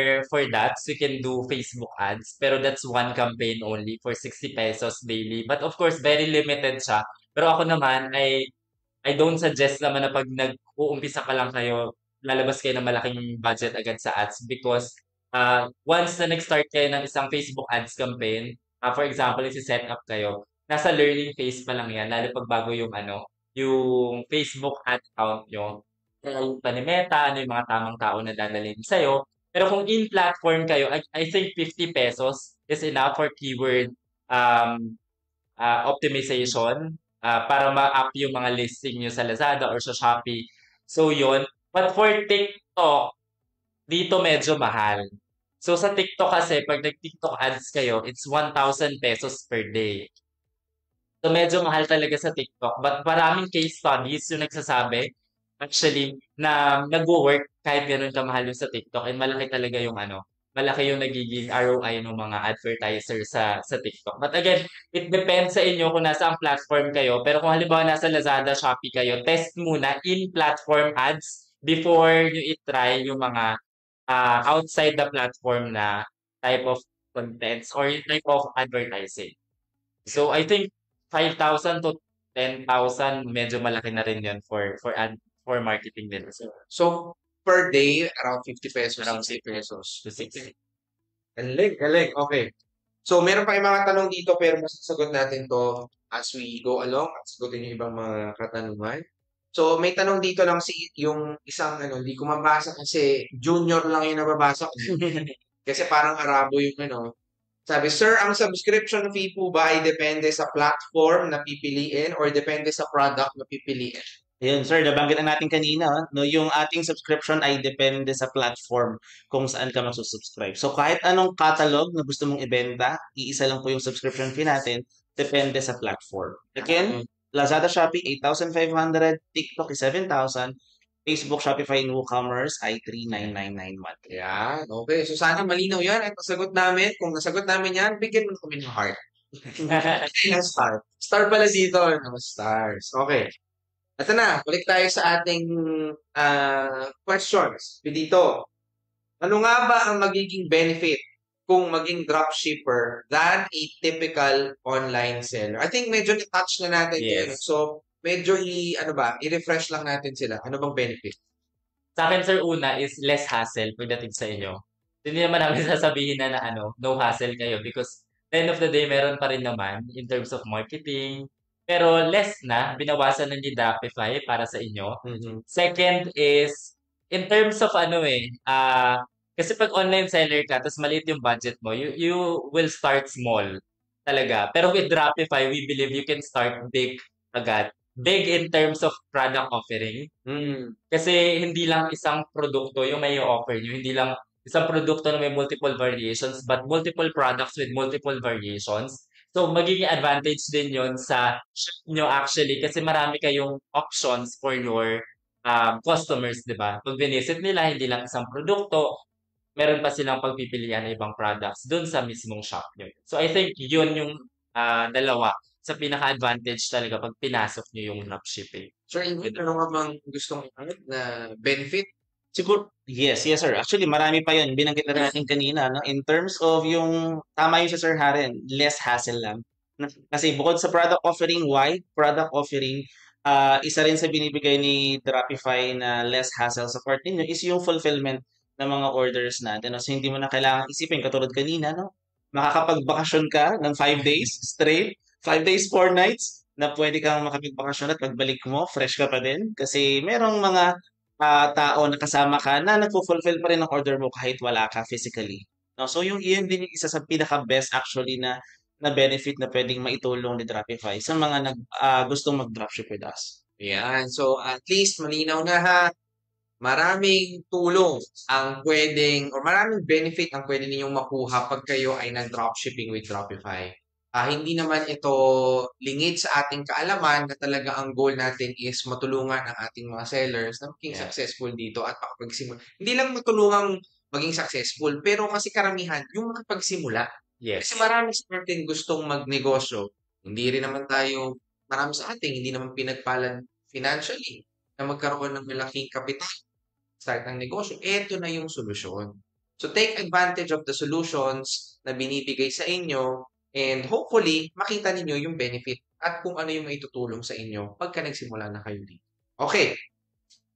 S3: that, so you can do Facebook ads, pero that's one campaign only for 60 pesos daily. But of course, very limited siya. Pero ako naman, I don't suggest naman na pag nag-uumpisa pa lang kayo, lalabas kayo ng malaking budget agad sa ads because once na nag-start kayo ng isang Facebook ads campaign, for example, isi-set up kayo, nasa learning phase pa lang yan, lalo pag bago yung yung Facebook ad account nyo, yung pa ni Meta, ano yung mga tamang tao na dadalhin sa'yo. Pero kung in-platform kayo, I think 50 pesos is enough for keyword optimization para ma-up yung mga listing nyo sa Lazada or sa Shopee. So, yun. But for TikTok, dito medyo mahal. So, sa TikTok kasi, pag nag-TikTok ads kayo, it's 1,000 pesos per day. So, medyo mahal talaga sa TikTok. But maraming case studies yung nagsasabi, actually, na nag-work kahit ganun kamahal yung sa TikTok. And malaki talaga yung malaki yung nagiging ROI ng mga advertiser sa TikTok. But again, it depends sa inyo kung nasa ang platform kayo. Pero kung halimbawa nasa Lazada, Shopee kayo, test muna in-platform ads before you i-try yung mga outside the platform na type of contents or yung type of advertising. So I think 5,000 to 10,000 medyo malaki na rin yun for marketing din.
S1: So, per day, around 50 pesos.
S3: Around
S1: 60 pesos.
S3: to 60.
S1: Galing. Okay. So, meron pa yung mga tanong dito pero masasagot natin to as we go along at sagutin yung ibang mga katanungan. So, may tanong dito lang yung isang hindi ko mabasa kasi junior lang yung nababasa ko. Kasi parang Arabo yung Sabi, sir, ang subscription fee po ba ay depende sa platform na pipiliin or depende sa product na pipiliin?
S2: Ayun, sir, nabanggit na natin kanina, no, yung ating subscription ay depende sa platform kung saan ka magsusubscribe. So, kahit anong catalog na gusto mong ibenta, iisa lang po yung subscription fee natin, depende sa platform. Again, Lazada, Shopee, 8,500, TikTok is 7,000, Facebook, Shopify, and WooCommerce ay 3,999 monthly.
S1: Yan. Okay. So, sana malinaw yan at nasagot namin. Kung nasagot namin yan, bigyan mo kami ng heart. Star. Star pala dito. Stars. Okay. Ito na. Balik tayo sa ating questions. Dito. Ano nga ba ang magiging benefit kung maging dropshipper than a typical online seller? I think medyo touch na natin yun. So, medyo i-refresh lang natin sila. Ano bang benefit?
S3: Sa akin, sir, una is less hassle pagdating sa inyo. Hindi naman namin sasabihin na no hassle kayo because end of the day, meron pa rin naman in terms of marketing. Pero less na, binawasan na ni Dropify para sa inyo.
S1: Mm-hmm.
S3: Second is, in terms of kasi pag online seller ka, tapos maliit yung budget mo, you will start small talaga. Pero with Dropify, we believe you can start big agad. Big in terms of product offering. Kasi hindi lang isang produkto yung may offer nyo. Hindi lang isang produkto na may multiple variations, but multiple products with multiple variations. So, magiging advantage din yon sa shop nyo actually kasi marami kayong options for your customers, di ba? Pag binisit nila, hindi lang isang produkto, meron pa silang pagpipilian ng ibang products dun sa mismong shop nyo. So, I think yun yung dalawa sa pinaka-advantage talaga pag pinasok nyo yung dropshipping.
S1: Sir, meron ka bang gustong na benefit?
S2: Siguro, yes, yes, sir. Actually, marami pa yun. Binanggit na rin natin kanina, no? In terms of tama yung sa Sir Haren, less hassle lang. Kasi bukod sa product offering, wide product offering, isa rin sa binibigay ni Dropify na less hassle sa part ninyo is yung fulfillment ng mga orders natin. No? So, hindi mo na kailangan isipin, katulad kanina, no? Makakapagbakasyon ka ng 5 days straight, 5 days, 4 nights, na pwede kang makapagbakasyon at pagbalik mo, fresh ka pa din. Kasi merong mga tao na kasama ka na nagfo-fulfill pa rin ng order mo kahit wala ka physically. No? So yung iyon din yung isa sa pinaka-best actually na benefit na pwedeng maitulong ni Dropify sa mga gustong mag-dropship with us.
S1: Yan. So, at least malinaw na ha. Maraming tulong ang pwedeng or maraming benefit ang pwede ninyong makuha pag kayo ay nag-dropshipping with Dropify. Hindi naman ito lingid sa ating kaalaman na talaga ang goal natin is matulungan ang ating mga sellers na maging successful dito at makapagsimula. Hindi lang matulungang maging successful, pero kasi karamihan, yung makapagsimula.
S3: Yes.
S1: Kasi marami sa atin gustong magnegosyo. Hindi rin naman tayo, marami sa atin, hindi naman pinagpalad financially na magkaroon ng malaking kapital start ng negosyo. Ito na yung solusyon. So take advantage of the solutions na binibigay sa inyo and hopefully makita ninyo yung benefit at kung ano yung maitutulong sa inyo pagka nagsimula na kayo dito. Okay.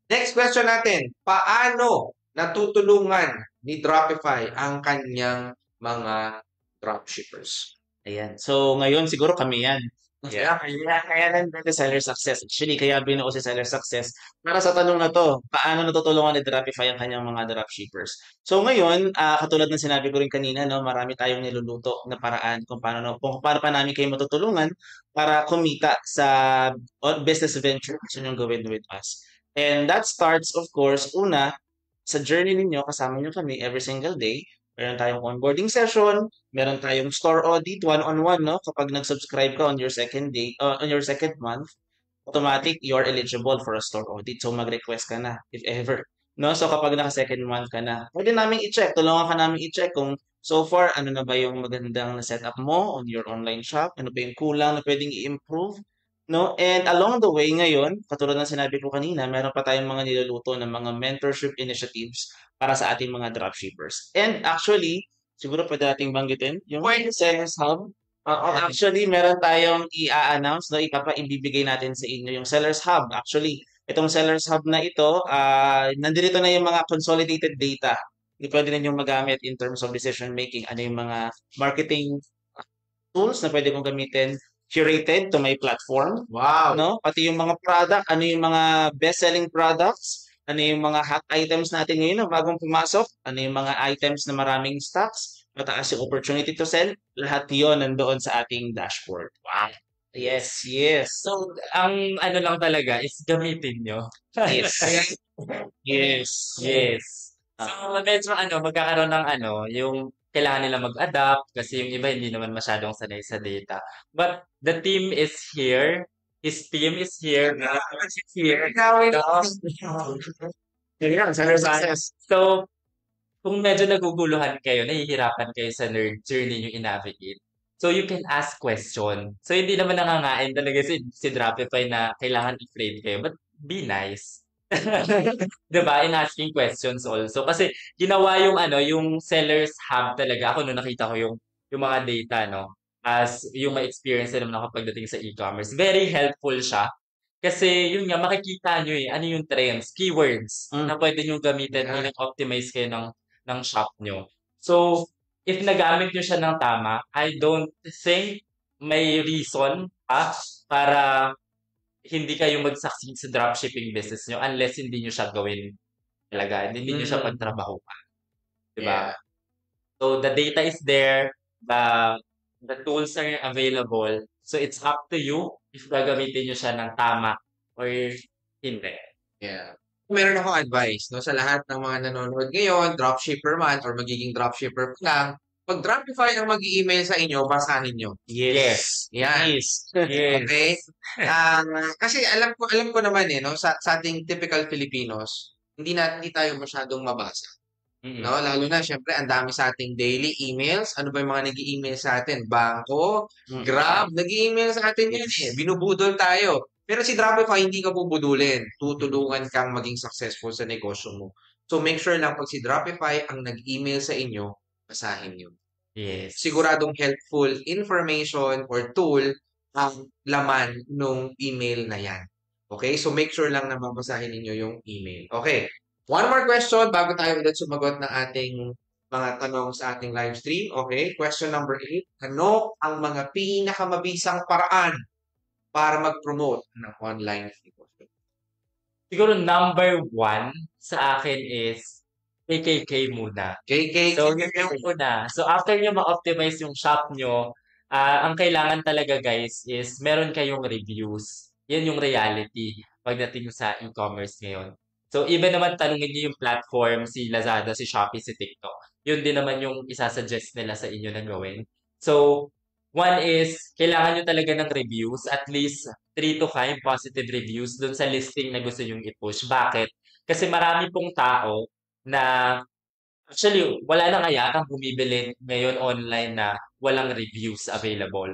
S1: Next question natin. Paano natutulungan ni Dropify ang kanyang mga dropshippers?
S2: Ayan. So ngayon siguro kami yan.
S1: Yeah.
S2: Kaya lang natin Seller Success. Actually, kaya binuo si Seller Success. Para sa tanong na to, paano natutulungan ni Dropify ang kanyang mga dropshippers? So ngayon, katulad ng sinabi ko rin kanina, no, marami tayong niluluto na paraan kung paano pa namin kayo matutulungan para kumita sa business venture gusto nyo gawin with us. And that starts, of course, una, sa journey ninyo, kasama nyo kami every single day. Meron tayong onboarding session, meron tayong store audit, one-on-one, no? Kapag nag-subscribe ka on your second day, on your second month, automatic, you're eligible for a store audit. So, mag-request ka na, if ever. No? So, kapag naka-second month ka na, pwede namin i-check. Tulungan ka namin i-check kung so far, ano na ba yung magandang na-setup mo on your online shop? Ano ba yung kulang na pwedeng i-improve? No? And along the way ngayon, katulad ng sinabi ko kanina, meron pa tayong mga niluluto ng mga mentorship initiatives para sa ating mga dropshippers. And actually, siguro pwede nating banggitin yung Sellers Hub. Actually, meron tayong i-announce, no, ibibigay natin sa inyo yung Sellers Hub. Actually, itong Sellers Hub na ito, nandito na yung mga consolidated data. Pwede ninyong magamit in terms of decision making. Ano yung mga marketing tools na pwede kong gamitin curated to my platform.
S1: Wow.
S2: No? Pati yung mga product, ano yung mga best-selling products, ano yung mga hot items natin ngayon na bagong pumasok, ano yung mga items na maraming stocks, mataas yung opportunity to sell, lahat yon nandoon sa ating dashboard.
S3: Wow.
S2: Yes, yes.
S3: So, ang ano lang talaga is gamitin nyo.
S2: Yes. Yes.
S3: Yes. So, medyo magkakaroon ng yung kailangan nila mag-adapt kasi yung iba hindi naman masyadong sanay sa data. But the team is here. His team is here. Is here.
S2: Seller Success.
S3: So, kung medyo naguguluhan kayo, nahihirapan kayo sa nerd journey nyo i-navigate. So, you can ask question. So, hindi naman nangangain talaga si Dropify na kailangan afraid kayo. But be nice. Diba? In asking questions also. Kasi ginawa yung sellers hub talaga. Ako nung nakita ko yung mga data, no? As yung ma-experience na naman ako pagdating sa e-commerce. Very helpful siya. Kasi yun nga, makikita nyo ano yung trends, keywords na pwede nyo gamitin nung optimize kayo ng shop nyo. So, if nagamit nyo siya ng tama, I don't think may reason para hindi kayo mag-succeed sa dropshipping business nyo unless hindi nyo siya gawin talaga. Hindi nyo siya pagtrabahuan. Diba?
S1: Yeah.
S3: So, the data is there. The tools are available. So, it's up to you if gagamitin nyo siya ng tama or hindi.
S1: Yeah. Meron akong advice sa lahat ng mga nanonood ngayon, dropshipper man or magiging dropshipper pa lang, pag Dropify ang mag-email sa inyo, basahin nyo.
S3: Yes.
S1: Yan.
S3: Yes.
S1: Okay? Kasi alam ko naman sa ating typical Filipinos, hindi tayo masyadong mabasa. No? Lalo na, syempre, ang dami sa ating daily emails. Ano ba yung mga nag-email sa atin? Bangko, Grab, nag-email sa atin yun eh. Binubudol tayo. Pero si Dropify, hindi ka bubudulin. Tutulungan kang maging successful sa negosyo mo. So, make sure lang pag si Dropify ang nag-email sa inyo, basahin nyo.
S3: Yes.
S1: Siguradong helpful information or tool ang laman nung email na yan. Okay? So, make sure lang na mabasahin ninyo yung email. Okay. One more question bago tayo ulit sumagot ng ating mga tanong sa ating live stream. Okay. Question number 8. Ano ang mga pinakamabisang paraan para mag-promote ng online negosyo?
S3: Siguro number 1 sa akin is KKK muna.
S1: KKK.
S3: So, yun yung una. So, after nyo ma-optimize yung shop nyo, ang kailangan talaga guys is meron kayong reviews. Yan yung reality pagdating sa e-commerce ngayon. So, even naman tanungin nyo yung platform, si Lazada, si Shopee, si TikTok. Yun din naman yung isasuggest nila sa inyo na gawin. So, one is, kailangan nyo talaga ng reviews, at least 3 to 5 positive reviews dun sa listing na gusto nyong i-push. Bakit? Kasi marami pong tao na actually, wala na nga yatang bumibili ngayon online na walang reviews available.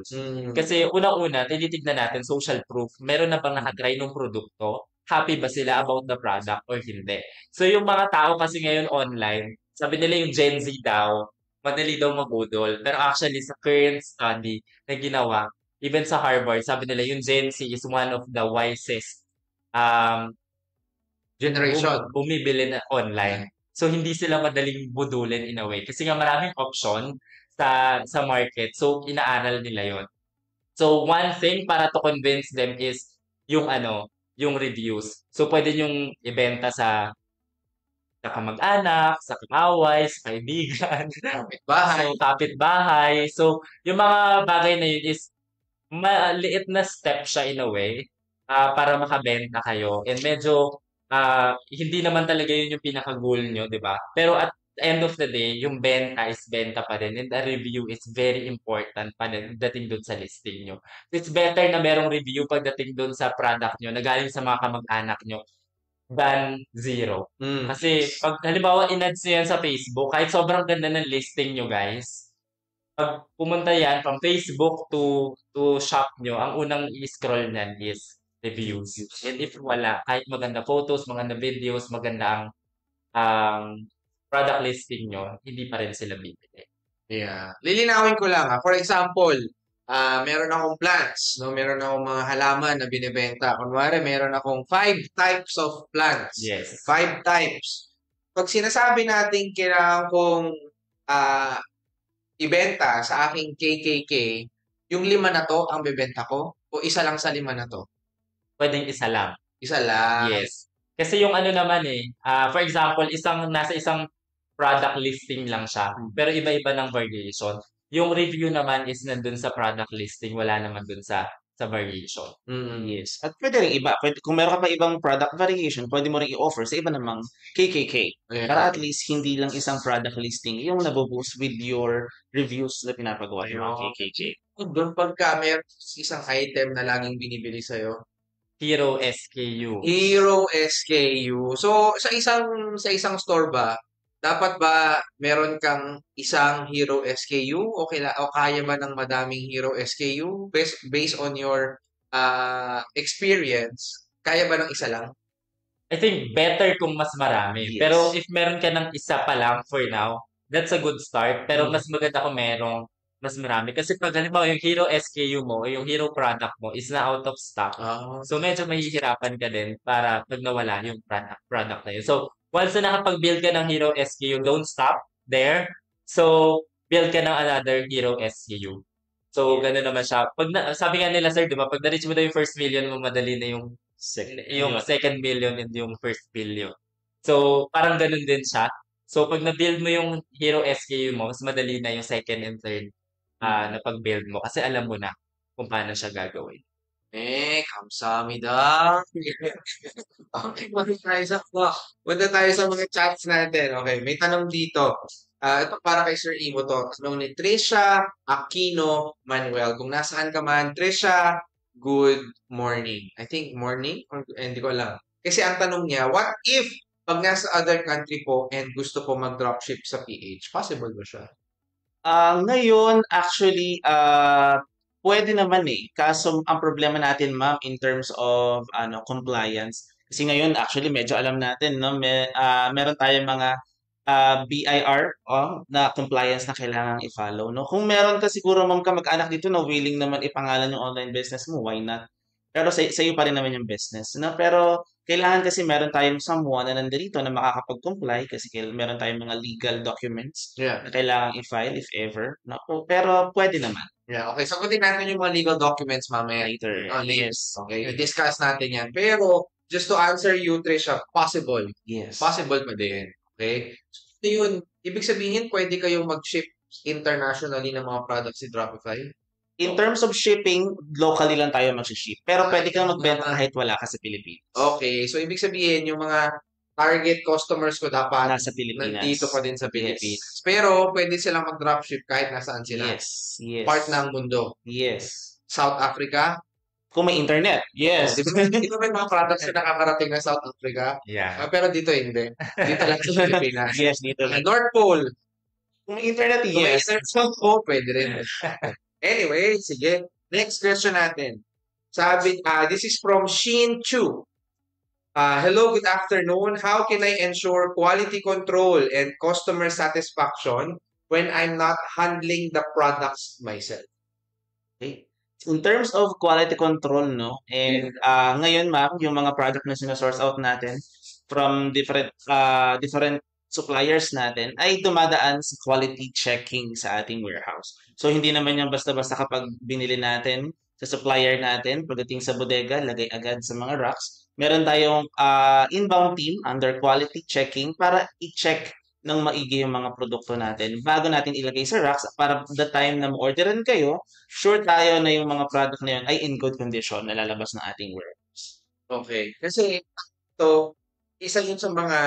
S3: Kasi unang-una, tinitignan natin social proof. Meron na bang nakatry ng produkto? Happy ba sila about the product or hindi? So yung mga tao kasi ngayon online, sabi nila yung Gen Z daw, madali daw mabudol. Pero actually sa current study na ginawa, even sa Harvard, sabi nila yung Gen Z is one of the wisest um,
S1: Generation.
S3: bumibili na online. So, hindi sila madaling budulin in a way. Kasi nga maraming option sa market. So, inaaral nila yon. So, one thing para to convince them is yung yung reviews. So, pwede yung ibenta sa kamag-anak, sa kaaway, sa kaibigan,
S1: Bahay.
S3: so kapitbahay. So, yung mga bagay na yun is maliit na step siya in a way para makabenta kayo. And medyo hindi naman talaga yun yung pinaka-goal nyo, di ba? Pero at the end of the day, yung benta is benta pa din. And the review is very important pagdating dun sa listing nyo. It's better na merong review pagdating dun sa product nyo na galing sa mga kamag-anak nyo than zero. Kasi pag halimbawa in-ads nyo yan sa Facebook, kahit sobrang ganda ng listing nyo guys, pag pumunta yan from Facebook to shop nyo, ang unang i-scroll niyan is reviews. And if wala, kahit maganda photos, maganda videos, maganda ang product listing nyo, hindi pa rin sila bibili.
S1: Yeah. Lilinawin ko lang. For example, meron akong plants, no? Meron akong mga halaman na binibenta. Kunwari, meron akong 5 types of plants.
S3: Yes.
S1: 5 types. Pag sinasabi natin kailangan kong ibenta sa aking KKK, yung 5 na to ang bebenta ko o isa lang sa 5 na to?
S3: Pwedeng isa lang.
S1: Isa lang.
S3: Yes. Kasi yung naman for example, nasa isang product listing lang siya, pero iba-iba ng variation. Yung review naman is nandun sa product listing, wala naman dun sa variation.
S2: Yes. At pwede rin iba. Kung meron ka pa ibang product variation, pwede mo rin i-offer sa iba namang KKK.
S1: Yeah.
S2: Para at least hindi lang isang product listing yung nabuboost with your reviews na pinapagawa ng mga KKK.
S1: Doon pagka meron isang item na laging binibili sa'yo,
S3: Hero SKU.
S1: Hero SKU. So, sa isang store ba, dapat ba meron kang isang Hero SKU o kaya ba ng madaming Hero SKU based on your experience? Kaya ba ng isa lang?
S3: I think better kung mas marami.
S2: Yes.
S3: Pero if meron ka ng isa pa lang for now, that's a good start. Pero mas maganda kung merong mas marami. Kasi pag halimbawa yung Hero SKU mo o yung Hero product mo is na out of stock. So medyo mahihirapan ka din para pag nawala yung product na yun. So once na nakapag-build ka ng Hero SKU, don't stop there. So build ka ng another Hero SKU. So ganun naman siya. Sabi nga nila sir, di ba? Pag na-reach mo na yung first million mo, madali na yung second million and yung first billion. So parang ganun din siya. So pag na-build mo yung Hero SKU mo, mas madali na yung second and third na pag-build mo kasi alam mo na kung paano siya gagawin.
S1: 감사합니다. Okay, punta tayo sa mga chats natin. Okay, may tanong dito. Ito para kay Sir Imo to. Tanong ni Trisha Aquino Manuel. Kung nasaan ka man, Trisha, good morning. I think morning? Hindi ko alam. Kasi ang tanong niya, what if pag nasa other country po and gusto po mag-dropship sa PH, possible ba siya?
S2: Ngayon, actually, pwede naman eh. Kaso ang problema natin, ma'am, in terms of compliance, kasi ngayon, actually, medyo alam natin, no? Meron tayong mga BIR na compliance na kailangan i-follow, no? Kung meron ka siguro, ma'am, kamag-anak dito na willing naman ipangalan yung online business mo, why not? Pero sa iyo pa rin naman yung business, no? Pero kailangan kasi meron tayong someone na nandito na makakapag-comply kasi meron tayong mga legal documents
S1: Yeah.
S2: na kailangang i-file if ever. No? Pero pwede naman.
S1: Yeah, okay. Sagutin natin yung mga legal documents mamaya.
S2: Later. Yes.
S1: Okay, i-discuss natin yan. Pero, just to answer you, Trisha, possible.
S2: Yes.
S1: Possible pa din. Okay? So, yun, ibig sabihin, pwede kayong mag-ship internationally ng mga products si Dropify?
S2: In terms of shipping, locally lang tayo mag-ship. Pero pwede kang magbenta kahit wala ka sa Pilipinas.
S1: Okay, so ibig sabihin, yung mga target customers ko dapat
S2: Nasa Pilipinas.
S1: nandito pa din sa Pilipinas.
S2: Yes.
S1: Pero pwede silang mag-dropship kahit nasaan sila.
S2: Yes. Yes.
S1: Part ng mundo.
S2: Yes.
S1: South Africa.
S2: Kung may internet. Yes.
S1: Di ba may mga products na nakakarating na South Africa?
S3: Yeah.
S1: Pero dito hindi. Dito lang sa Pilipinas.
S2: Yes, dito lang.
S1: North Pole.
S2: Kung may internet,
S1: Kung may
S2: yes.
S1: internet, South Pole, pwede rin. Anyway, sige. Next question natin. Sabi, this is from Shin Chu. Hello, good afternoon. How can I ensure quality control and customer satisfaction when I'm not handling the products myself?
S2: Okay. In terms of quality control, no, and ngayon, ma'am, yung mga product na sinasource out natin from different suppliers natin ay dumadaan sa quality checking sa ating warehouse. So, hindi naman yan basta-basta kapag binili natin sa supplier natin, pagdating sa bodega, lagay agad sa mga racks. Meron tayong inbound team under quality checking para i-check ng maigi yung mga produkto natin bago natin ilagay sa racks para the time na ma-orderan kayo, sure tayo na yung mga product na yun ay in good condition na lalabas ng ating warehouse.
S1: Okay. Kasi ito, isa yun sa mga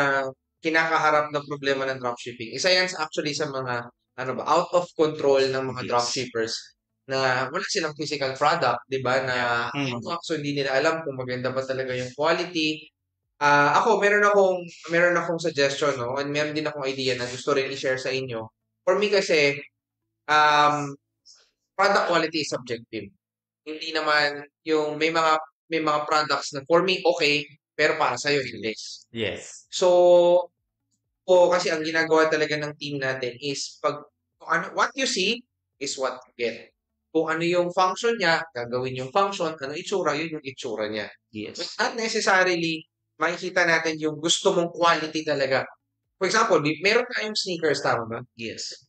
S1: kinakaharap na problema ng dropshipping. Isa yan actually sa mga out of control ng mga
S2: Yes.
S1: dropshippers na wala silang physical product, 'di ba? Na so hindi nila alam kung maganda ba talaga yung quality. Ako meron akong suggestion, no? And meron din akong idea na gusto rin i-share sa inyo. For me kasi product quality is subjective. Hindi naman yung may mga products na for me okay, pero para sa hindi.
S3: Yes.
S1: So, kasi ang ginagawa talaga ng team natin is what you see is what you get. Kung ano yung function niya, gagawin yung function, ano itsura, yun yung itsura niya.
S2: Yes.
S1: Not necessarily makikita natin yung gusto mong quality talaga. For example, meron tayong sneakers, tama ba?
S2: Yes.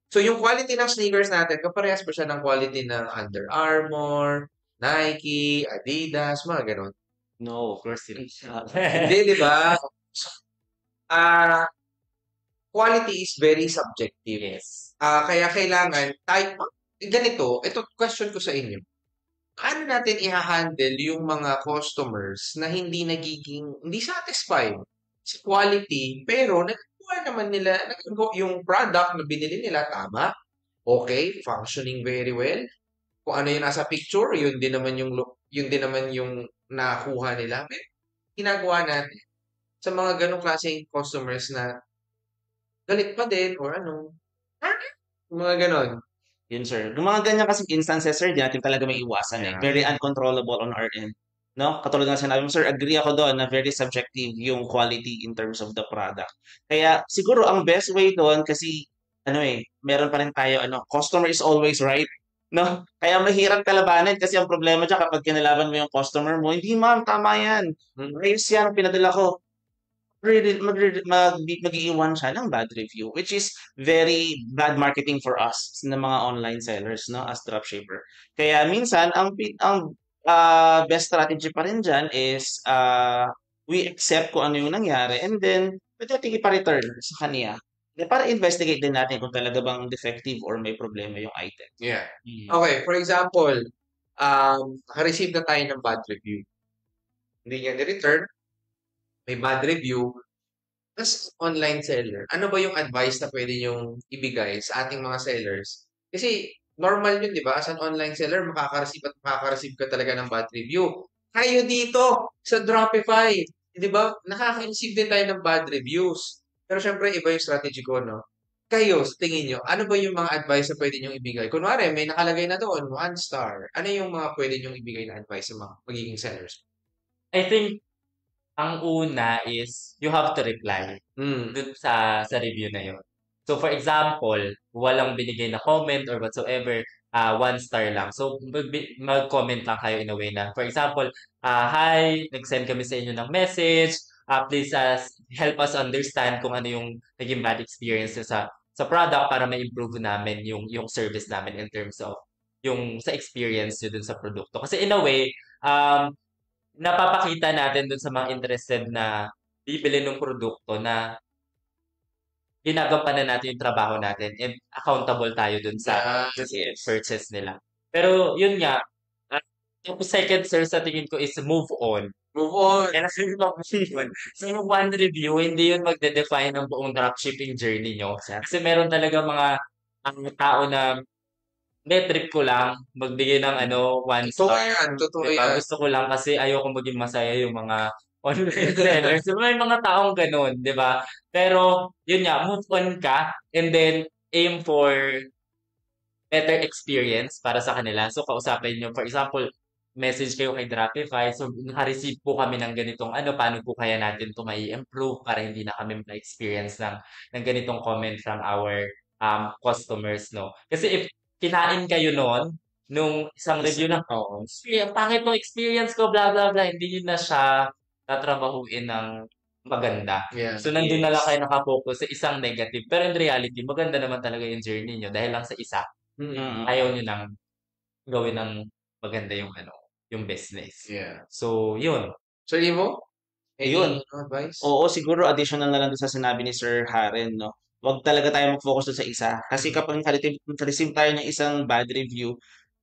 S1: So, yung quality ng sneakers natin, kaparehas pa siya ng quality ng Under Armour, Nike, Adidas, mga ganon.
S2: No, of course not.
S1: Hindi, di ba? Quality is very subjective.
S3: Yes.
S1: Kaya kailangan, ganito, ito question ko sa inyo. Paano natin i-handle yung mga customers na hindi satisfied sa quality, pero nagkuha naman nila, yung product na binili nila, tama, okay, functioning very well. Kung ano yung nasa picture, yun din naman yung nakuha nila. Pero ginagawa natin sa mga ganong klaseng customers na galit pa din or mga ganon.
S2: Yun, sir. Yung mga ganyan kasing instances, sir, di natin talaga may iwasan eh. Very uncontrollable on our end. No? Katulad ng sinabi mo, sir, agree ako doon na very subjective yung quality in terms of the product. Kaya siguro ang best way doon kasi meron pa rin tayo customer is always right. No? Kaya mahirap kalabanin kasi ang problema dyan kapag kinalaban mo yung customer mo, hindi ma'am, tama yan. Ayos yan, pinadala ko. Mag-iiwan siya ng bad review, which is very bad marketing for us na mga online sellers, no, as dropshipper. Kaya minsan, ang best strategy pa rin dyan is we accept kung ano yung nangyari and then pwede natin ipa-return sa kanya. Para investigate din natin kung talaga bang defective or may problema yung item.
S1: Yeah. Okay, for example, naka-receive na tayo ng bad review. Hindi niya ni-return, may bad review. As online seller, ano ba yung advice na pwede niyong ibigay sa ating mga sellers? Kasi normal yun, di ba? As an online seller, makaka-receive ka talaga ng bad review. Kayo dito sa Dropify, di ba, nakaka-receive din tayo ng bad reviews. Pero syempre, iba yung strategy ko, no? Kayo, sa tingin nyo, ano ba yung mga advice na pwede nyong ibigay? Kunwari, may nakalagay na doon, 1 star. Ano yung mga pwede nyong ibigay na advice sa mga magiging sellers?
S3: I think ang una is you have to reply
S1: Mm.
S3: dun sa review na yun. So for example, walang binigay na comment or whatsoever, 1 star lang. So mag-comment lang kayo in a way na, for example, hi, nag-send kami sa inyo ng message. Please help us understand kung ano yung naging bad experience nyo sa product para ma-improve namin yung service namin in terms of yung sa experience nyo dun sa produkto. Kasi in a way, napapakita natin dun sa mga interested na bibili ng produkto na ginagampanan natin yung trabaho natin and accountable tayo dun sa
S1: Yes.
S3: purchase nila. Pero yun nga, yung second sir sa tingin ko is move on.
S1: Move on.
S3: Kaya nasa move on. So yung one review, hindi yun magde-define ng buong dropshipping journey nyo. Kasi meron talaga mga tao na hindi, trip ko lang magbigay ng one
S1: Totoo
S3: star.
S1: yan. Totoo
S3: Diba?
S1: yan.
S3: Gusto ko lang kasi ayoko maging masaya yung mga online sellers. So, may mga taong ganun, di ba? Pero, yun nga, move on ka and then aim for better experience para sa kanila. So, kausapin nyo. For example, message kayo kay Dropify. So, naka-receive po kami ng ganitong paano po kaya natin ito may improve para hindi na kami ma-experience ng ganitong comment from our customers, no? Kasi if kinain kayo noon, nung isang review na, pangit tong experience ko, blah, blah, blah, hindi nyo na siya tatrabahuin ng maganda.
S1: Yeah.
S3: So, nandun na lang kayo nakapokus sa isang negative. Pero in reality, maganda naman talaga yung journey nyo dahil lang sa isa, ayaw nyo nang gawin ng maganda yung business.
S1: Yeah.
S3: So, yun.
S1: So, Ivo?
S2: Ayun.
S1: Advice?
S2: Oo, siguro additional na lang doon sa sinabi ni Sir Haren, no? Huwag talaga tayo mag-focus doon sa isa. Kasi kapag naka-receive tayo ng isang bad review,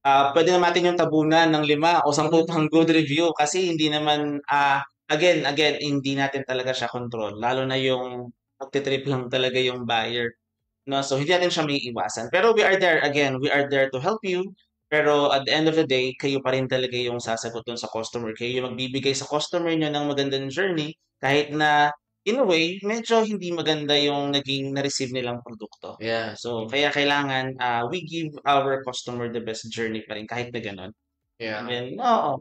S2: pwede na natin yung tabunan ng 5 o 10 pang good review kasi hindi naman, again, hindi natin talaga siya control. Lalo na yung magte-trip lang talaga yung buyer. No? So, hindi natin siya may iwasan. Pero we are there, again, we are there to help you. Pero at the end of the day, kayo pa rin talaga yung sasagot dun sa customer. Kayo yung magbibigay sa customer nyo ng magandang journey kahit na in a way, medyo hindi maganda yung naging na-receive nilang produkto.
S1: Yeah.
S2: So, kaya kailangan we give our customer the best journey pa rin kahit na ganun.
S1: Yeah.
S2: And then,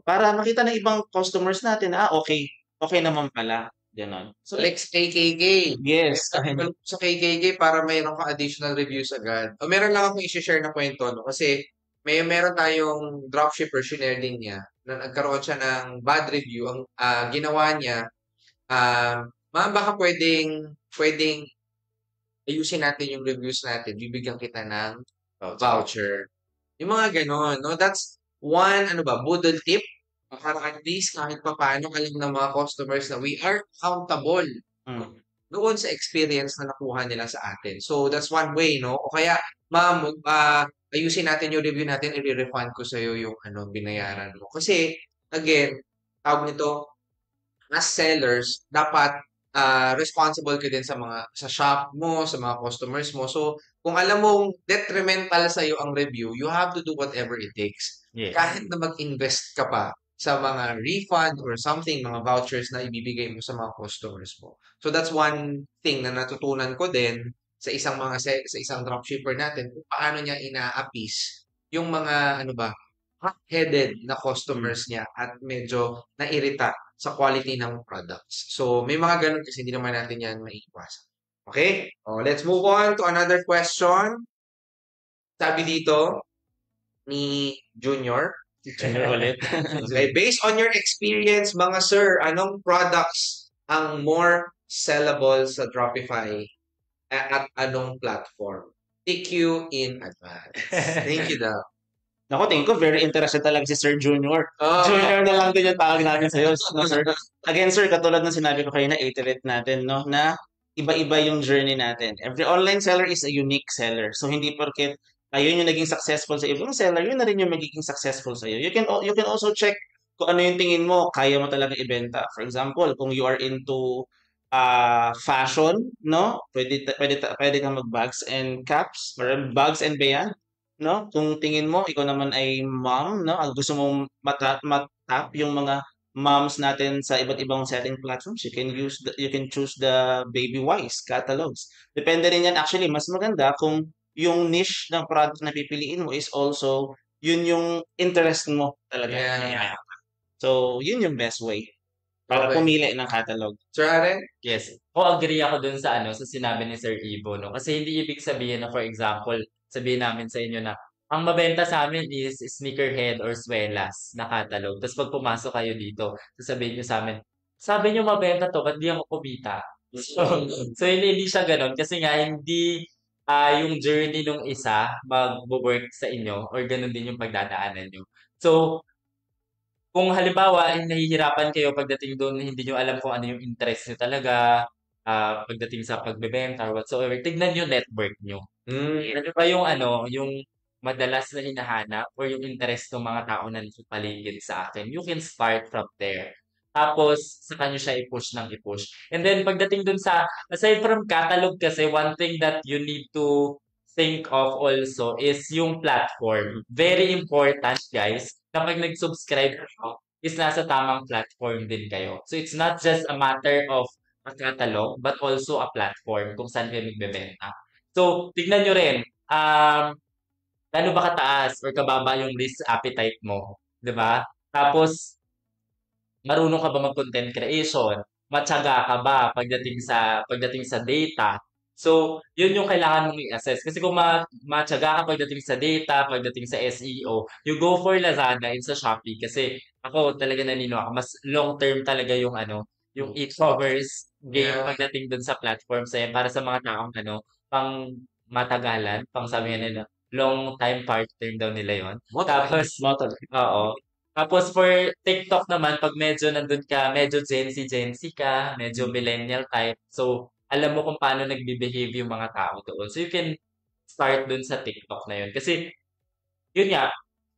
S2: para makita ng ibang customers natin, okay naman pala. Ganon.
S1: So, like KKK.
S2: Yes.
S1: Sa KKK para mayroon ka additional reviews agad. O meron lang akong i-share na kwento, no? Kasi meron tayong dropshipper, shinare din niya, na nagkaroon siya ng bad review. Ang ginawa niya, ma'am, baka pwedeng ayusin natin yung reviews natin. Bibigyan kita ng voucher. Yung mga ganon, no? That's one, boodle tip. Para at least kahit pa paano alam ng mga customers na we are accountable doon sa experience na nakuha nila sa atin. So, that's one way, no? O kaya, ma'am, ayusin natin yung review natin, i-refund ko sa'yo yung binayaran mo. Kasi, again, tawag nito, as sellers, dapat responsible ka din sa shop mo, sa mga customers mo. So, kung alam mong detrimental sa'yo ang review, you have to do whatever it takes.
S3: Yes.
S1: Kahit na mag-invest ka pa sa mga refund or something, mga vouchers na ibibigay mo sa mga customers mo. So, that's one thing na natutunan ko din sa isang dropshipper natin kung paano niya ina-appease yung mga, hot-headed na customers niya at medyo nairita sa quality ng products. So, may mga ganun kasi hindi naman natin yan maiiwasan. Okay? Let's move on to another question. Sabi dito ni Junior.
S2: ulit.
S1: Okay, based on your experience, mga sir, anong products ang more sellable sa Dropify at anong platform? Thank you in advance. Thank you daw.
S2: Naku, tingin ko very interested talaga si Sir Junior. Junior na lang din yung tawag namin sa'yo, no, sir? Again, sir, katulad ng sinabi ko kayo na iterate natin, no, na iba-iba yung journey natin. Every online seller is a unique seller. So, hindi porket ayun yung naging successful sa ibang seller, yun na rin yung magiging successful sa iyo. You can also check kung ano yung tingin mo, kaya mo talaga ibenta. For example, kung you are into fashion, no? Pwede kang mag-bags and caps or bags and beyond, no? Kung tingin mo ikaw naman ay mom, no? Gusto mong matap yung mga moms natin sa iba't ibang selling platforms, you can choose the Baby Wise catalogs. Depende rin yan. Actually, mas maganda kung yung niche ng product na pipiliin mo is also yun yung interest mo talaga.
S1: Yeah.
S2: So, yun yung best way para
S1: Okay.
S2: pumili ng catalog.
S1: Sir Aren?
S3: Yes. Ako agree ako dun sa sa sinabi ni Sir Ivo, no? Kasi hindi ibig sabihin na, for example, sabihin namin sa inyo na ang mabenta sa amin is sneakerhead or swelas na catalog. Tapos pag pumasok kayo dito, sasabihin nyo sa amin, sabi nyo mabenta to, ba't di ako kumita? So hindi siya ganun. Kasi nga, hindi yung journey nung isa mag-work sa inyo or ganun din yung pagdadaanan nyo. So, kung halimbawa, nahihirapan kayo pagdating doon, hindi nyo alam kung ano yung interest nyo talaga, pagdating sa pagbebenta or whatsoever, tignan yung network nyo. Ano ba yung yung madalas na hinahanap or yung interest ng mga tao na nasa paligid sa akin? You can start from there. Tapos, saka nyo siya i-push ng i-push. And then, pagdating dun sa, aside from catalog kasi, one thing that you need to think of also is yung platform. Very important, guys, kapag nag-subscribe kayo, is nasa tamang platform din kayo. So, it's not just a matter of a catalog, but also a platform kung saan kayo nagbebenta. So, tignan nyo rin, gaano ba kataas or kababa yung risk appetite mo, 'di ba? Tapos marunong ka ba mag-content creation? Matiyaga ka ba pagdating sa data? So, yun yung kailangan mong i-assess. Kasi kung matiyaga ka pagdating sa data, pagdating sa SEO, you go for Lazada and sa Shopee. Kasi ako talaga ako, mas long-term talaga yung yung e-commerce game
S1: Yeah.
S3: pagdating dun sa platform para sa mga taong pang matagalan, pang sabi nga nila, long time partner daw nila yon. Tapos,
S2: Motor.
S3: oo. Tapos for TikTok naman, pag medyo nandun ka, medyo Gen Z ka, medyo millennial type. So, alam mo kung paano nagbe-behave yung mga tao doon. So, you can start dun sa TikTok na yun. Kasi, yun nga,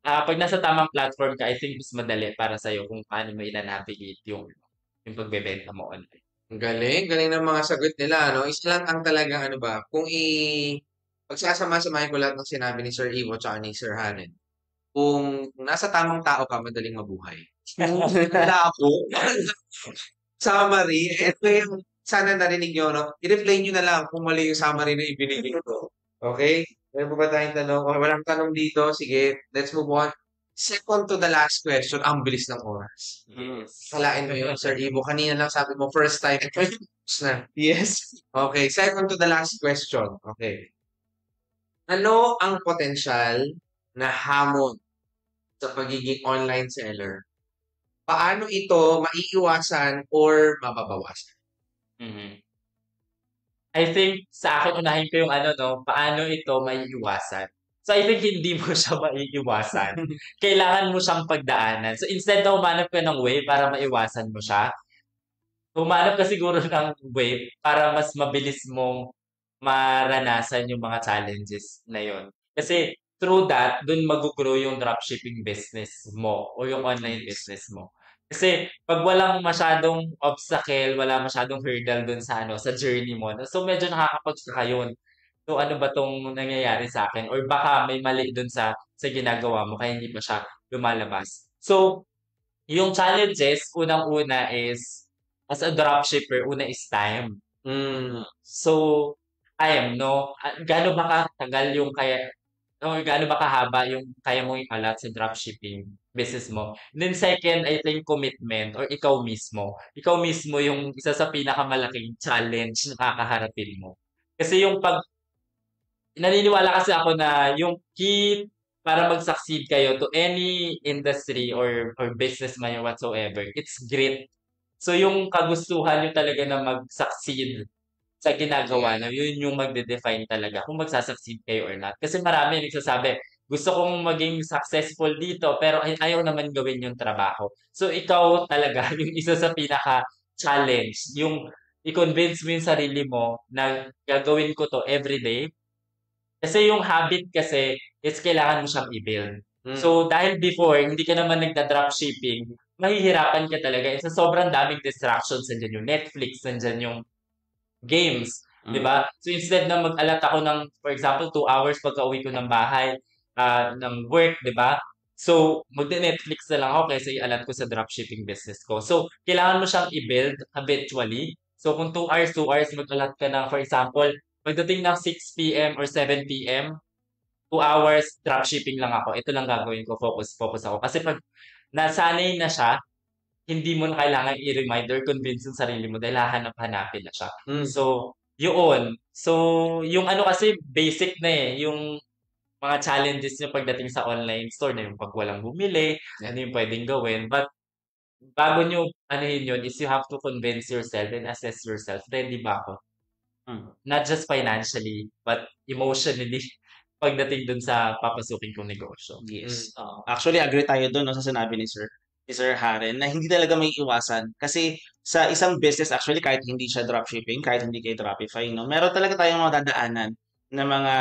S3: pag nasa tamang platform ka, I think mas madali para sa'yo kung paano mo ina-navigate yung pagbebenta mo online.
S1: Ang galing ng mga sagot nila, no? Isa lang ang talagang ano ba, pagsasama-samahin ko lahat ng sinabi ni Sir Ivo tsaka ni Sir Hanen. Kung nasa tamang tao ka, madaling mabuhay. Wala ako. Summary, ito yung sana narinig nyo, no? I-replay nyo na lang kung mali yung summary na ibinigay ko. Okay? Meron pa ba tayong tanong? Okay, walang tanong dito. Sige, let's move on. Second to the last question, ang bilis ng oras.
S3: Yes.
S1: Kalain mo yun, Sir Ivo. Kanina lang sabi mo, first time. na.
S2: Yes.
S1: Okay, second to the last question. Okay. Ano ang potensyal na hamon sa pagiging online seller? Paano ito maiiwasan or mababawasan?
S3: Mhm. I think sa akin unahin ko yung paano ito maiiwasan. So I think hindi mo siya maiiwasan. Kailangan mo siyang pagdaanan. So instead na humanap ka ng way para maiwasan mo siya, humanap ka siguro ng way para mas mabilis mong maranasan yung mga challenges na yon. Kasi through that, dun mag-grow yung dropshipping business mo o yung online business mo. Kasi pag walang masyadong obstacle, wala masyadong hurdle dun sa journey mo, so medyo nakakapagtaka yun. So ano ba tong nangyayari sa akin? Or baka may mali dun sa ginagawa mo kaya hindi pa siya lumalabas. So, yung challenges, unang-una is, as a dropshipper, una is time. So, time, no? Gaano ba katagal yung kaya, o gaano ba kahaba yung kaya mong ikalat sa dropshipping business mo? And then second, I think commitment or ikaw mismo. Ikaw mismo yung isa sa pinakamalaking challenge na kakaharapin mo. Kasi naniniwala kasi ako na yung key para mag-succeed kayo to any industry or business man or whatsoever, it's grit. So yung kagustuhan nyo talaga na mag-succeed sa ginagawa nyo, yun yung magde-define talaga kung magsa-succeed kayo or not. Kasi marami nagsasabi, gusto kong maging successful dito, pero ayaw naman gawin yung trabaho. So ikaw talaga, yung isa sa pinaka-challenge, yung i-convince mo yung sarili mo na gagawin ko to everyday. Kasi yung habit kasi is kailangan mo siyang i-build. So dahil before, hindi ka naman nagda-dropshipping, mahihirapan ka talaga. Sa sobrang daming distractions, nandiyan yung Netflix, nandiyan yung games, 'di ba? So instead na mag-allot ako ng, for example, 2 hours pagka-uwi ko ng bahay, ng work, 'di ba? So, magde-Netflix na lang ako kaysa i-allot ko sa dropshipping business ko. So, kailangan mo siyang i-build habitually. So, kung 2 hours, mag-allot ka ng, for example, pagdating ng 6 p.m. or 7 p.m., 2 hours, dropshipping lang ako. Ito lang gagawin ko, focus ako. Kasi pag nasanay na siya, hindi mo na kailangan i-reminder, convince yung sarili mo dahil hahanap-hanapin na siya. So, yun. So, yung ano kasi, basic na eh. Yung mga challenges niyo pagdating sa online store na yung pag walang bumili, ano yung pwedeng gawin. But bago nyo anuhin yun is you have to convince yourself and assess yourself. Ready ba ako? Not just financially, but emotionally pagdating dun sa papasukin kong negosyo.
S2: Yes. Actually, agree tayo doon no, sa sinabi ni Sir Haren na hindi talaga may iwasan. Kasi sa isang business, actually, kahit hindi siya dropshipping, kahit hindi kayo Dropify, no, meron talaga tayong mga dadaanan na mga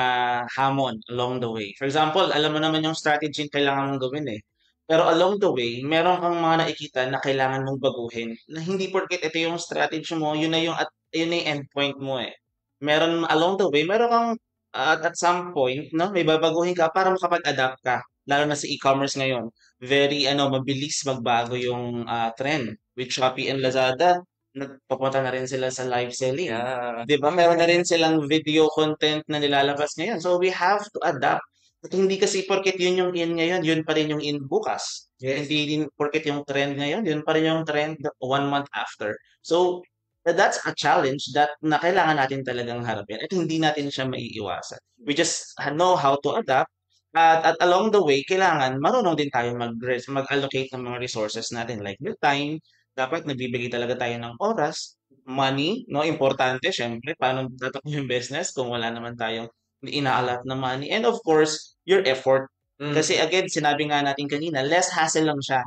S2: hamon along the way. For example, alam mo naman yung strategy yung kailangan mong gawin eh. Pero along the way, meron kang mga nakikita na kailangan mong baguhin. Na hindi porket ito yung strategy mo, yun na yung endpoint mo eh. Meron along the way, meron kang at some point, no, may babaguhin ka para makapag-adapt ka. Lalo na sa e-commerce ngayon. Very, mabilis magbago yung trend. With Shopee and Lazada, nagpapunta na rin sila sa live selling.
S3: Yeah.
S2: 'Di ba? Meron na rin silang video content na nilalabas ngayon. So we have to adapt. At hindi kasi porket yun yung in ngayon, yun pa rin yung in bukas.
S1: Yes.
S2: Hindi din porket yung trend ngayon, yun pa rin yung trend 1 month after. So that's a challenge that na kailangan natin talagang harapin at hindi natin siya maiiwasan. We just know how to adapt at along the way, kailangan marunong din tayo mag-allocate ng mga resources natin like yung time. Dapat nagbibigay talaga tayo ng oras, money, no? Importante, syempre, paano tatakbo yung business kung wala naman tayong inaalat na money. And of course, your effort. Kasi again, sinabi nga natin kanina, less hassle lang siya.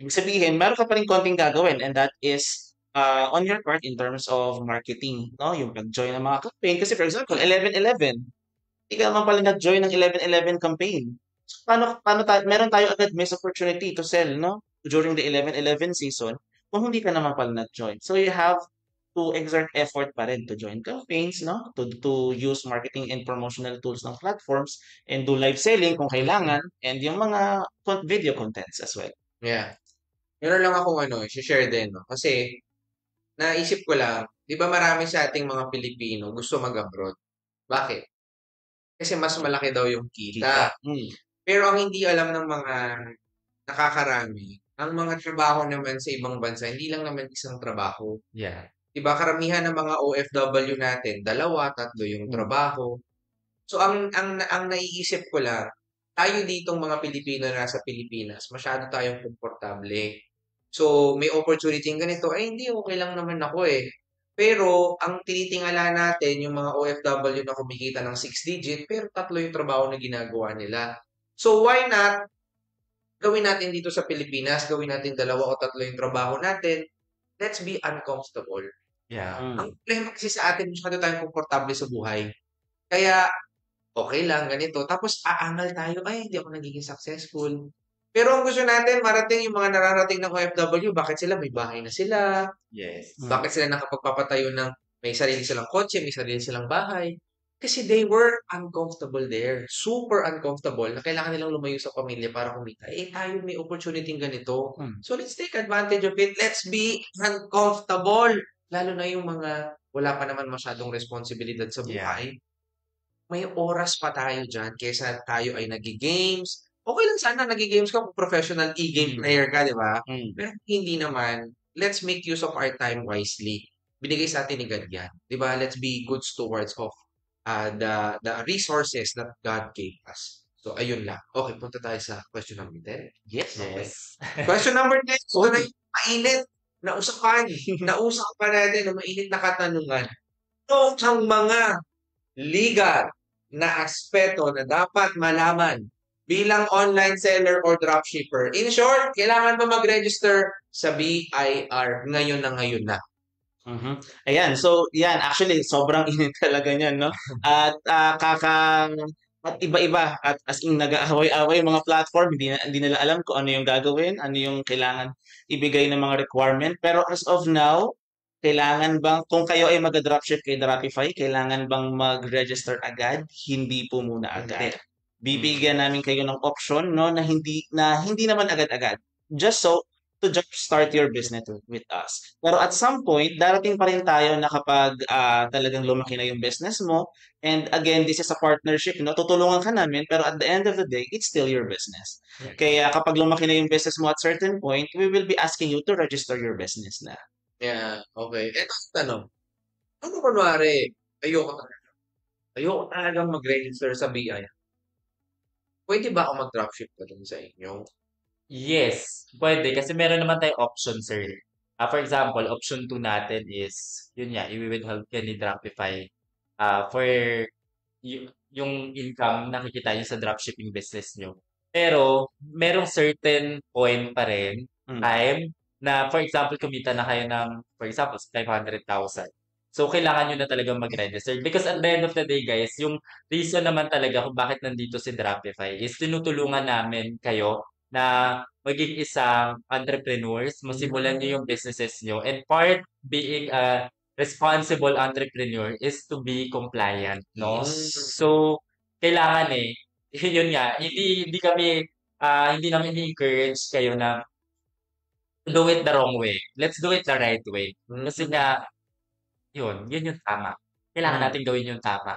S2: Ibig sabihin, meron ka pa rin konting gagawin and that is on your part in terms of marketing, no? Yung pag-join ng mga campaign. Kasi for example, 11/11, hindi ka naman pala nag-join ng 11/11 campaign. So, meron tayo agad missed opportunity to sell, no? During the 11/11 season, kung hindi ka naman pala nag-join. So you have to exert effort pa rin to join campaigns, no? To use marketing and promotional tools ng platforms and do live selling kung kailangan and yung mga video contents as well.
S1: Yeah. Meron lang akong share din, no? Kasi, naisip ko lang, di ba marami sa ating mga Pilipino gusto mag-abroad? Bakit? Kasi mas malaki daw yung kita. Pero ang hindi alam ng mga nakakarami, ang mga trabaho naman sa ibang bansa, hindi lang naman isang trabaho.
S3: Yeah.
S1: Diba, karamihan ng mga OFW natin, 2, 3 yung trabaho. So, ang naiisip ko lang, tayo ditong mga Pilipino na nasa Pilipinas, masyado tayong komportable. So, may opportunity ganito, ay hindi, okay lang naman ako eh. Pero, ang tinitingala natin, yung mga OFW na kumikita ng 6 digit, pero 3 yung trabaho na ginagawa nila. So, why not gawin natin dito sa Pilipinas, gawin natin 2 o 3 yung trabaho natin, let's be uncomfortable.
S3: Yeah.
S1: Ang problema kasi sa atin, masyado tayong komportable sa buhay. Kaya, okay lang, ganito. Tapos, aangal tayo, ay, hindi ako nagiging successful. Pero ang gusto natin, marating yung mga nararating ng OFW, bakit sila? May bahay na sila.
S3: Yes.
S1: Bakit sila nakapagpapatayo ng may sarili silang kotse, may sarili silang bahay? Kasi they were uncomfortable there. Super uncomfortable na kailangan nilang lumayo sa pamilya para kumita. Eh, tayo may opportunity ganito. So, let's take advantage of it. Let's be uncomfortable. Lalo na yung mga wala pa naman masyadong responsibilidad sa buhay. May oras pa tayo dyan kaysa tayo ay nag-games. Okay lang sana nag-games ka kung professional e-game player ka, di ba? Pero hindi naman. Let's make use of our time wisely. Binigay sa atin ni God yan. Di ba? Let's be good stewards of the resources that God gave us. So, ayun lang. Okay, punta tayo sa question number 10.
S2: Yes.
S1: Okay. Question number 10. So, na yung mainit na usapan. Nausapan natin ng mainit na katanungan. Ano ang mga legal na aspeto na dapat malaman bilang online seller or dropshipper? In short, kailangan ba mag-register sa BIR ngayon na?
S2: Ayan, so yan, actually, sobrang init talaga niyan, no? At at iba-iba, at as in nag-aaway-away yung mga platform, hindi nila alam kung ano yung gagawin, ano yung kailangan ibigay ng mga requirement. Pero as of now, kailangan bang, kung kayo ay mag-dropship kay Dropify, kailangan bang mag-register agad? Hindi po muna agad. Bibigyan namin kayo ng option, no, na hindi naman agad-agad. Just so to jumpstart your business with us. Pero at some point, darating pa rin tayo na kapag talagang lumaki na yung business mo, and again, this is a partnership, no? Tutulungan ka namin, pero at the end of the day, it's still your business.
S3: Yeah.
S2: Kaya kapag lumaki na yung business mo at certain point, we will be asking you to register your business na.
S1: Yeah, okay. Eto ang tanong. Ano kunwari, ayoko talagang mag-register sa BI. Pwede ba ako mag-dropship pa dun sa inyo?
S3: Yes, pwede. Kasi meron naman tayong option, sir. For example, option 2 natin is, yun nga, i-withhold ka ni Dropify for yung income na nakikita nyo sa dropshipping business nyo. Pero, merong certain point pa rin, time, na for example, kumita na kayo ng, for example, 500,000. So, kailangan nyo na talagang mag-register. Because at the end of the day, guys, yung reason naman talaga kung bakit nandito si Dropify is tinutulungan namin kayo na maging isang entrepreneurs, masimulan nyo yung businesses nyo. And part being a responsible entrepreneur is to be compliant, no?
S1: Yes.
S3: So, kailangan yun nga, hindi kami, hindi namin i-encourage kayo na do it the wrong way. Let's do it the right way. Kasi nga, yun yung tama. Kailangan natin gawin yung tama.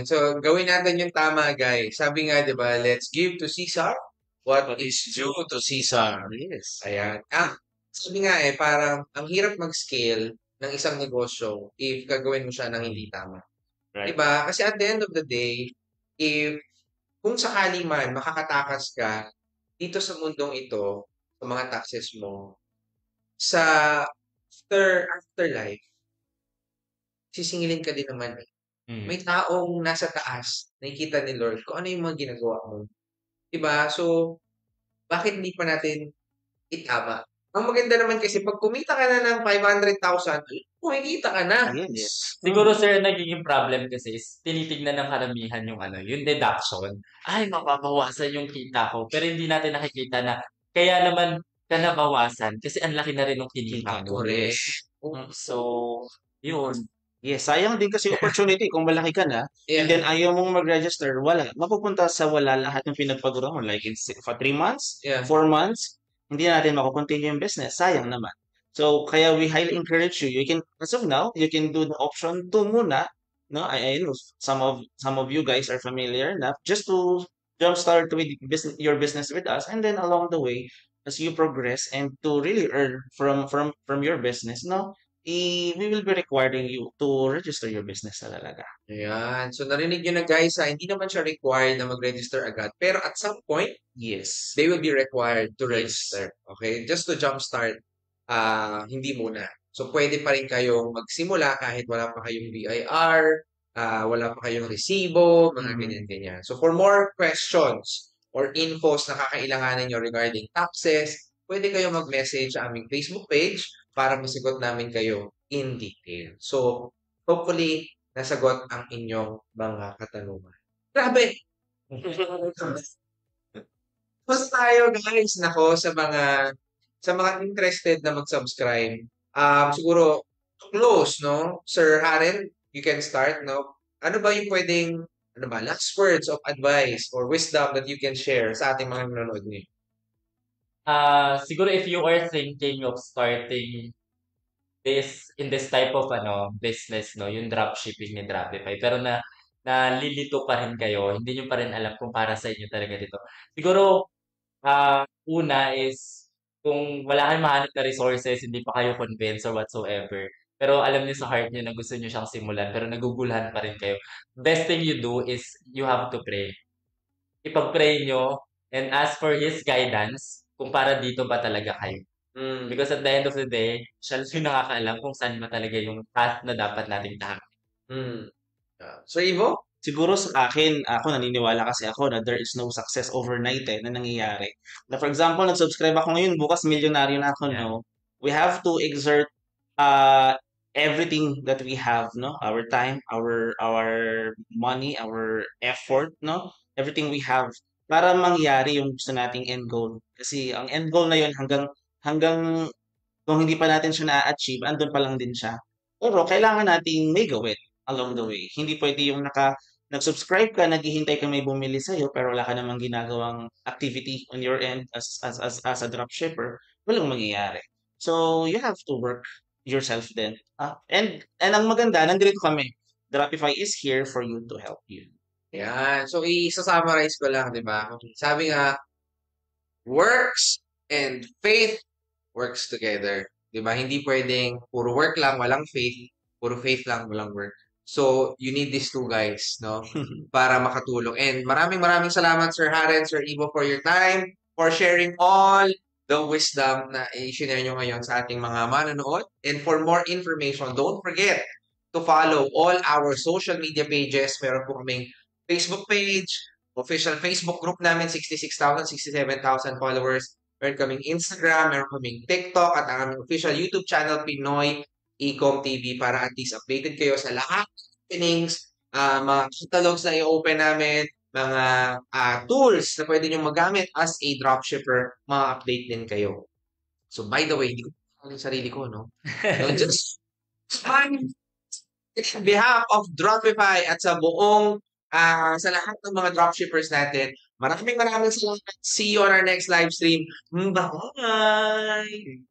S1: So, gawin natin yung tama, guys. Sabi nga, di ba, let's give to Caesar what is due to Caesar.
S2: Yes.
S1: Ayan. Sabi nga parang ang hirap mag-scale ng isang negosyo if gagawin mo siya ng hindi tama.
S3: Right.
S1: Diba? Kasi at the end of the day, kung sakali man makakatakas ka dito sa mundong ito, sa mga taxes mo, sa afterlife, sisingilin ka din naman. May taong nasa taas, nakikita ni Lord kung ano yung mga ginagawa mo. Diba? So, bakit hindi pa natin itama? Ang maganda naman kasi pag kumita ka na ng 500,000, kumikita ka na.
S2: Yes.
S3: Siguro, sir, nagiging problem kasi is tinitignan ng karamihan yung deduction. Ay, mapabawasan yung kita ko. Pero hindi natin nakikita na kaya naman ka nabawasan kasi ang laki na rin ng kinita mo.
S1: Correct.
S3: So, yun.
S2: Yes, sayang din kasi opportunity kung malaki ka na, and then ayaw mong mag-register, wala. Mapupunta sa wala lahat ng pinagpagura mo. Like, for 3 months, 4 months, hindi natin makukontinue yung business. Sayang naman. So, kaya we highly encourage you. You can, as of now, you can do the option 2 muna. No, I know some of you guys are familiar enough just to jumpstart with your business with us, and then along the way, as you progress and to really earn from your business, no, we will be requiring you to register your business na talaga.
S1: Ayan. So, narinig nyo na guys, hindi naman siya required na mag-register agad. Pero at some point,
S2: Yes.
S1: they will be required to
S2: Yes.
S1: register. Okay? Just to jumpstart, hindi muna. So, pwede pa rin kayong magsimula kahit wala pa kayong BIR, wala pa kayong resibo, mga ganyan-ganyan. So, for more questions or infos na kakailanganin nyo regarding taxes, pwede kayong mag-message sa aming Facebook page para masagot namin kayo in detail. So, hopefully, nasagot ang inyong mga katanungan. Grabe! Basta tayo guys, nako, sa mga interested na mag-subscribe. Siguro, to close, no? Sir Haren, you can start, no? Ano ba yung pwedeng, last words of advice or wisdom that you can share sa ating mga nanonood ngayon?
S3: Siguro if you are thinking of starting in this type of business, no, yung dropshipping ni Dropify, pero nalilito pa rin kayo, hindi nyo pa rin alam kung para sa inyo talaga dito. Siguro, una is, kung wala kayong mahanap na resources, hindi pa kayo convinced or whatsoever, pero alam niyo sa heart niyo na gusto niyo siyang simulan, pero naguguluhan pa rin kayo. Best thing you do is you have to pray. Ipag-pray nyo and ask for His guidance kung para dito ba talaga kayo. Because at the end of the day, siya yung nakakaalam kung saan ba talaga yung path na dapat nating tahakin.
S1: So, Ivo?
S2: Siguro sa akin, ako naniniwala kasi ako na there is no success overnight na nangyayari. Na for example, nag-subscribe ako ngayon, bukas milyonaryo na ako, no? We have to exert everything that we have, no? Our time, our money, our effort, no? Everything we have para mangyari yung gusto nating end goal. Kasi ang end goal na yun hanggang kung hindi pa natin siya na-achieve, andun pa lang din siya. Pero kailangan nating may gawin along the way. Hindi pwede yung nag-subscribe ka, naghihintay ka may bumili sa'yo, pero wala ka namang ginagawang activity on your end as a dropshipper, walang mangyayari. So, you have to work yourself then. And ang maganda, nandito kami. Dropify is here for you to help you.
S1: Yan. So, i-summarize ko lang, di ba? Sabi nga, works and faith works together. Di ba? Hindi pwedeng puro work lang, walang faith. Puro faith lang, walang work. So, you need these two guys, no? Para makatulong. And maraming salamat, Sir Haren, Sir Ivo, for your time, for sharing all the wisdom na i-share nyo ngayon sa ating mga manonood. And for more information, don't forget to follow all our social media pages. Meron po kaming Facebook page, official Facebook group namin, 66,000, 67,000 followers. Meron kaming Instagram, meron kaming TikTok, at ang aming official YouTube channel, Pinoy Ecom TV, para at least updated kayo sa lahat ng openings, mga catalogs na i-open namin, mga tools na pwede nyo magamit as a dropshipper, ma-update din kayo. So, by the way, hindi ko yung sarili ko, no? So, just on behalf of Dropify at sa buong sa lahat ng mga dropshippers natin, maraming salamat. See you on our next live stream. Bye!